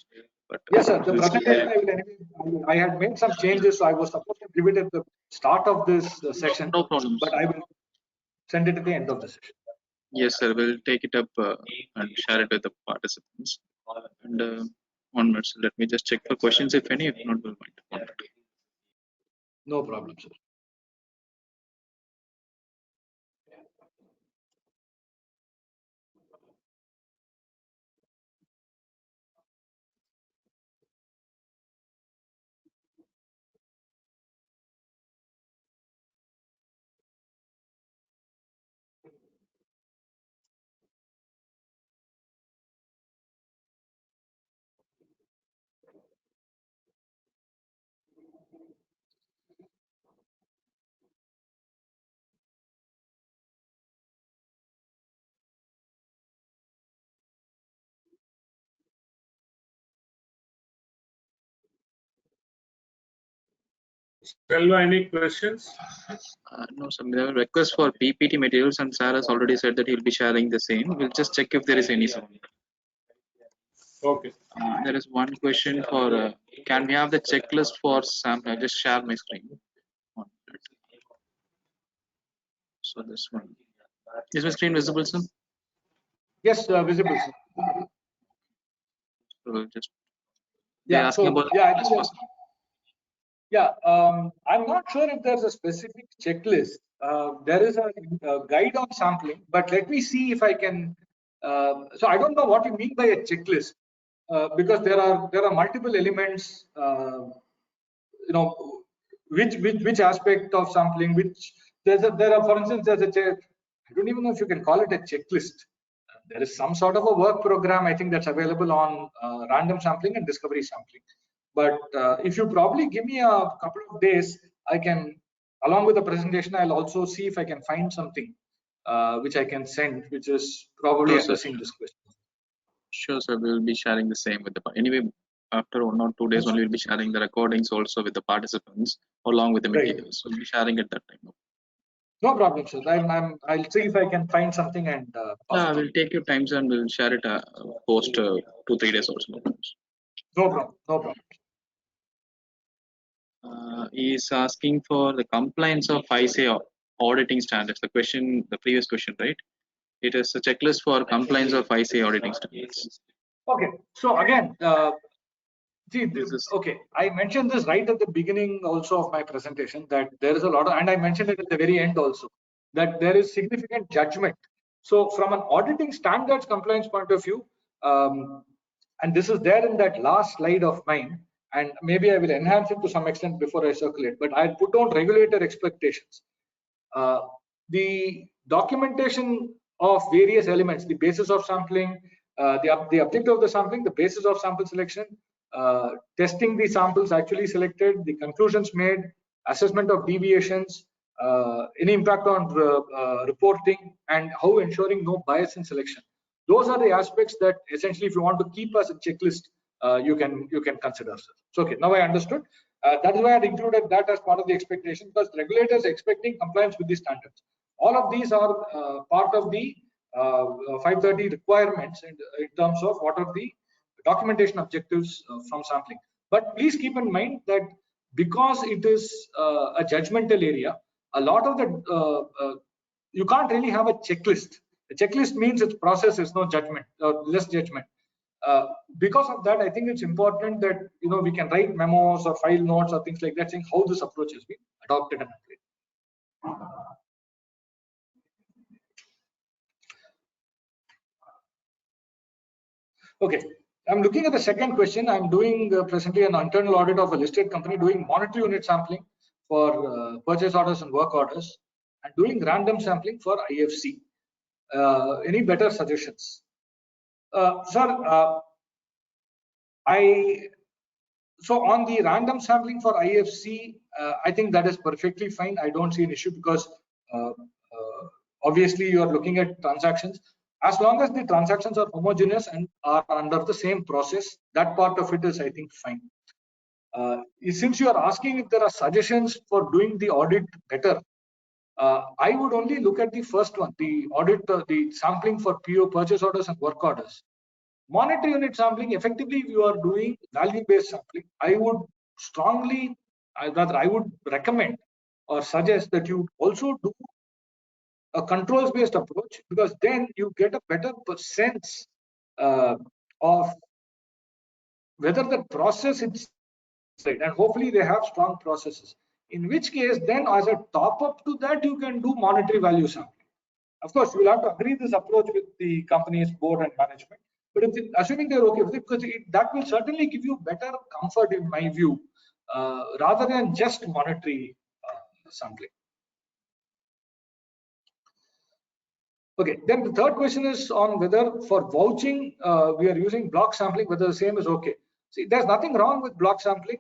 But yes, sir. The presentation, I had made some changes, so I was supposed to give it at the start of this session. No problem. But I will send it at the end of the session. Yes, sir. We'll take it up and share it with the participants. And 1 minute, so let me just check for questions if any. If not, we'll wait. No problem, sir. Selva, any questions? No, sir. There are requests for PPT materials, and Sir has already said that he'll be sharing the same. We'll just check if there is any, sir. Okay. There is one question for can we have the checklist for sample? I just share my screen. So this one. Is my screen visible, sir? Yes, visible, sir. So we'll just yeah. So about yeah, I'm not sure if there's a specific checklist. There is a guide on sampling, but let me see if I can. So I don't know what you mean by a checklist, because there are multiple elements. Which aspect of sampling, which there are, for instance, I don't even know if you can call it a checklist. there is some sort of a work program, I think, that's available on random sampling and discovery sampling. But if you probably give me a couple of days, I can, along with the presentation, I'll also see if I can find something which I can send, which is probably addressing this question. Sure, sir. We will be sharing the same with the anyway. After 1 or 2 days, only we'll be sharing the recordings also with the participants along with the materials. So we'll be sharing at that time. No problem, sir. I'll see if I can find something and. We'll take your times and we'll share it post 2-3 days also. No problem. No problem. He's asking for the compliance of ICAI auditing standards. The previous question, right? It is a checklist for compliance of ICAI auditing standards. Okay. So again, see, okay, I mentioned this right at the beginning also of my presentation, that there is a lot of, and I mentioned it at the very end also, that there is significant judgment. So from an auditing standards compliance point of view, and this is there in that last slide of mine, and maybe I will enhance it to some extent before I circulate, but I'll put down regulator expectations. The documentation of various elements, the basis of sampling, the objective of the sampling, the basis of sample selection, testing the samples actually selected, the conclusions made, assessment of deviations, any impact on reporting, and how ensuring no bias in selection. Those are the aspects that essentially, if you want to keep as a checklist, you can consider. So okay, now I understood. That is why I included that as part of the expectation, because regulators are expecting compliance with the standards. All of these are part of the 530 requirements in terms of what are the documentation objectives from sampling. But please keep in mind that because it is a judgmental area, a lot of the you can't really have a checklist. A checklist means its process is no judgment or less judgment. Because of that, I think it's important that we can write memos or file notes or things like that, saying how this approach has been adopted and applied. Okay, I'm looking at the second question. I'm doing presently an internal audit of a listed company, doing monetary unit sampling for purchase orders and work orders, and doing random sampling for IFC. Any better suggestions? Sir, so on the random sampling for IFC, I think that is perfectly fine. I don't see an issue because obviously you are looking at transactions. As long as the transactions are homogeneous and are under the same process, that part of it is, I think, fine. Since you are asking if there are suggestions for doing the audit better, I would only look at the first one, the audit, the sampling for PO, purchase orders and work orders. Monetary unit sampling, effectively, if you are doing value-based sampling, I would strongly, rather, I would recommend or suggest that you also do a controls-based approach, because then you get a better sense of whether the process is right, and hopefully they have strong processes. In which case, then as a top-up to that, you can do monetary value sampling. Of course, you will have to agree this approach with the company's board and management. But assuming they're okay with it, because that will certainly give you better comfort, in my view, rather than just monetary sampling. Okay, then the third question is on whether for vouching we are using block sampling, whether the same is okay. See, there's nothing wrong with block sampling.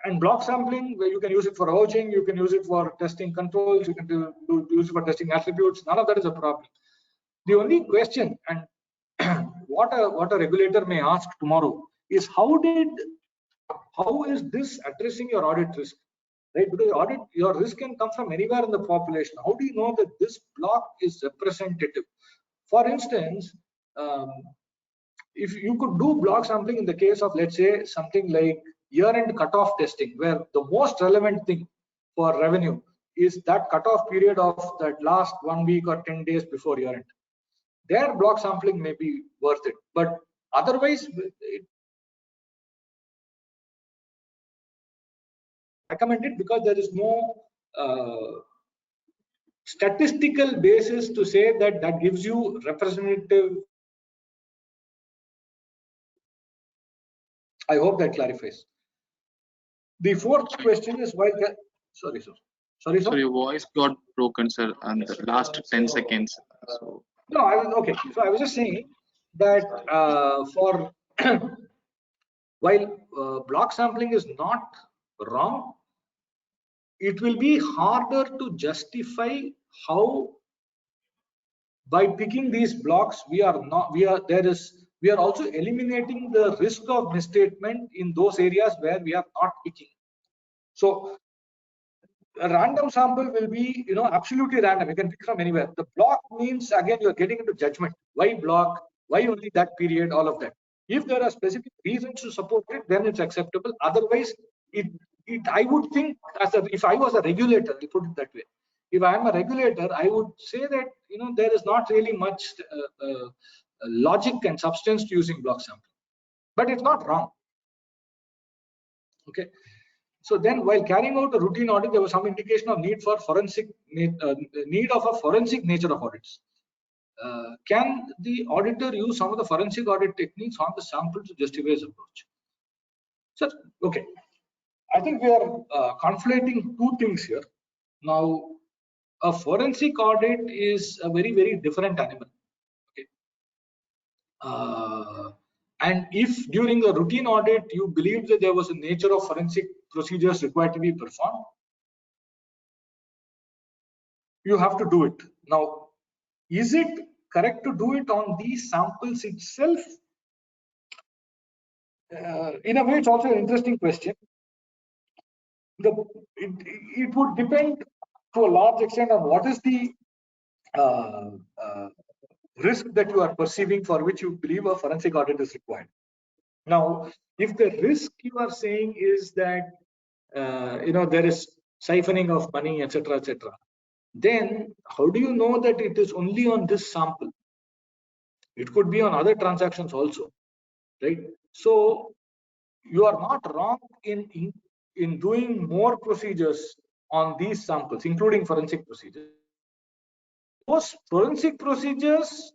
And block sampling, where you can use it for vouching, you can use it for testing controls, you can use it for testing attributes. None of that is a problem. The only question, and what a regulator may ask tomorrow, is how is this addressing your audit risk, right? Because your risk can come from anywhere in the population. How do you know that this block is representative? For instance, if you could do block sampling in the case of, let's say, something like year-end cutoff testing, where the most relevant thing for revenue is that cutoff period of that last 1 week or 10 days before year-end. Their block sampling may be worth it, but otherwise, recommended because there is no statistical basis to say that gives you representative. I hope that clarifies. The fourth question is why. Sorry, sir. Sorry, sir. So your voice got broken, sir, and the last 10 seconds. So No, okay. So I was just saying that for while block sampling is not wrong, it will be harder to justify how by picking these blocks we are also eliminating the risk of misstatement in those areas where we are not picking. So a random sample will be, absolutely random. You can pick from anywhere. The block means, again, you're getting into judgment. Why block? Why only that period? All of that. If there are specific reasons to support it, then it's acceptable. Otherwise, I would think, if I was a regulator, I put it that way. If I am a regulator, I would say that there is not really much logic and substance to using block sampling, but it's not wrong. Okay. So then, while carrying out a routine audit, there was some indication of need of a forensic nature of audits. Can the auditor use some of the forensic audit techniques on the sample to justify his approach? So, okay, I think we are conflating two things here. Now, a forensic audit is a very, very different animal. Okay. And if during a routine audit you believe that there was a nature of forensic procedures required to be performed, you have to do it. Now, is it correct to do it on these samples itself? In a way, it's also an interesting question. It would depend to a large extent on what is the risk that you are perceiving for which you believe a forensic audit is required. Now, if the risk you are saying is that there is siphoning of money, etc., then how do you know that it is only on this sample? It could be on other transactions also, right? So you are not wrong in doing more procedures on these samples, including forensic procedures. Those forensic procedures,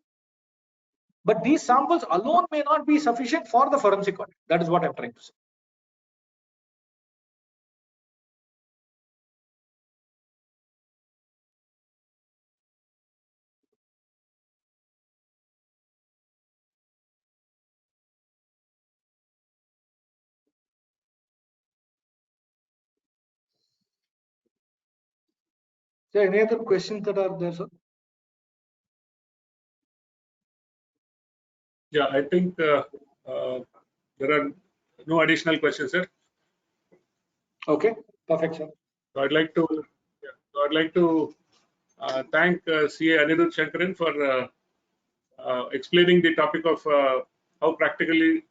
but these samples alone may not be sufficient for the forensic audit. That is what I'm trying to say. So any other questions that are there, sir? Yeah, I think there are no additional questions, sir. Okay, perfect, sir. So I'd like to thank CA Aniruddh Shankaran for explaining the topic of how practically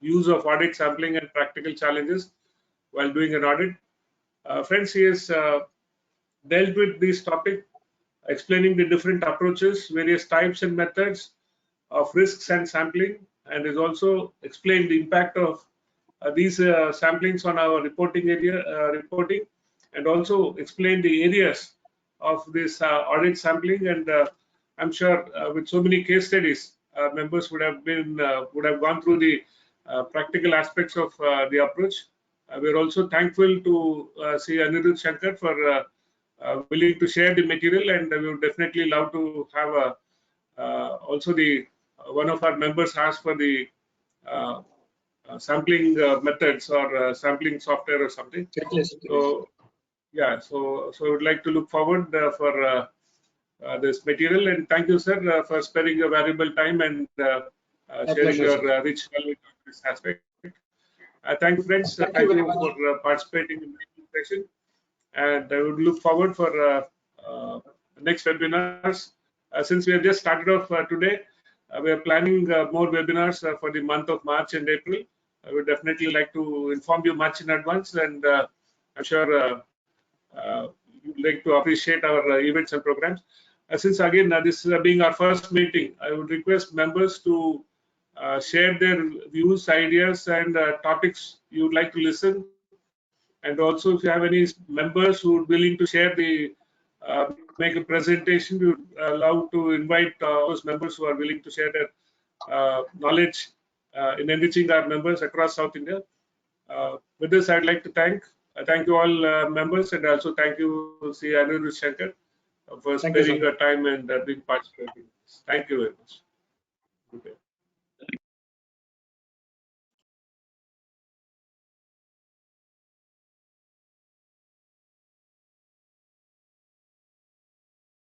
use of audit sampling and practical challenges while doing an audit. Friends, he has dealt with this topic, explaining the different approaches, various types and methods of risks and sampling, and has also explained the impact of these samplings on our reporting, and also explained the areas of this audit sampling. And I'm sure with so many case studies, members would have gone through the practical aspects of the approach. We're also thankful to see Aniruddh Shankar for willing to share the material, and we would definitely love to have also the one of our members asked for the sampling methods or sampling software or something. So yeah, so I would like to look forward for this material, and thank you, sir, for sparing your valuable time and sharing your rich knowledge on this aspect. Thank you, friends. Thank you for participating in this session, and I would look forward for next webinars. Since we have just started off today, we are planning more webinars for the month of March and April. I would definitely like to inform you much in advance, and I'm sure you'd like to appreciate our events and programs. Since again this being our first meeting, I would request members to share their views, ideas, and topics you would like to listen. And also, if you have any members who are willing to share the make a presentation, we would allow to invite those members who are willing to share their knowledge in enriching our members across South India. With this, I'd like to thank thank you all members, and also thank you, Aniruddh Shankar, for sparing your time and being participating. Thank you very much. Okay.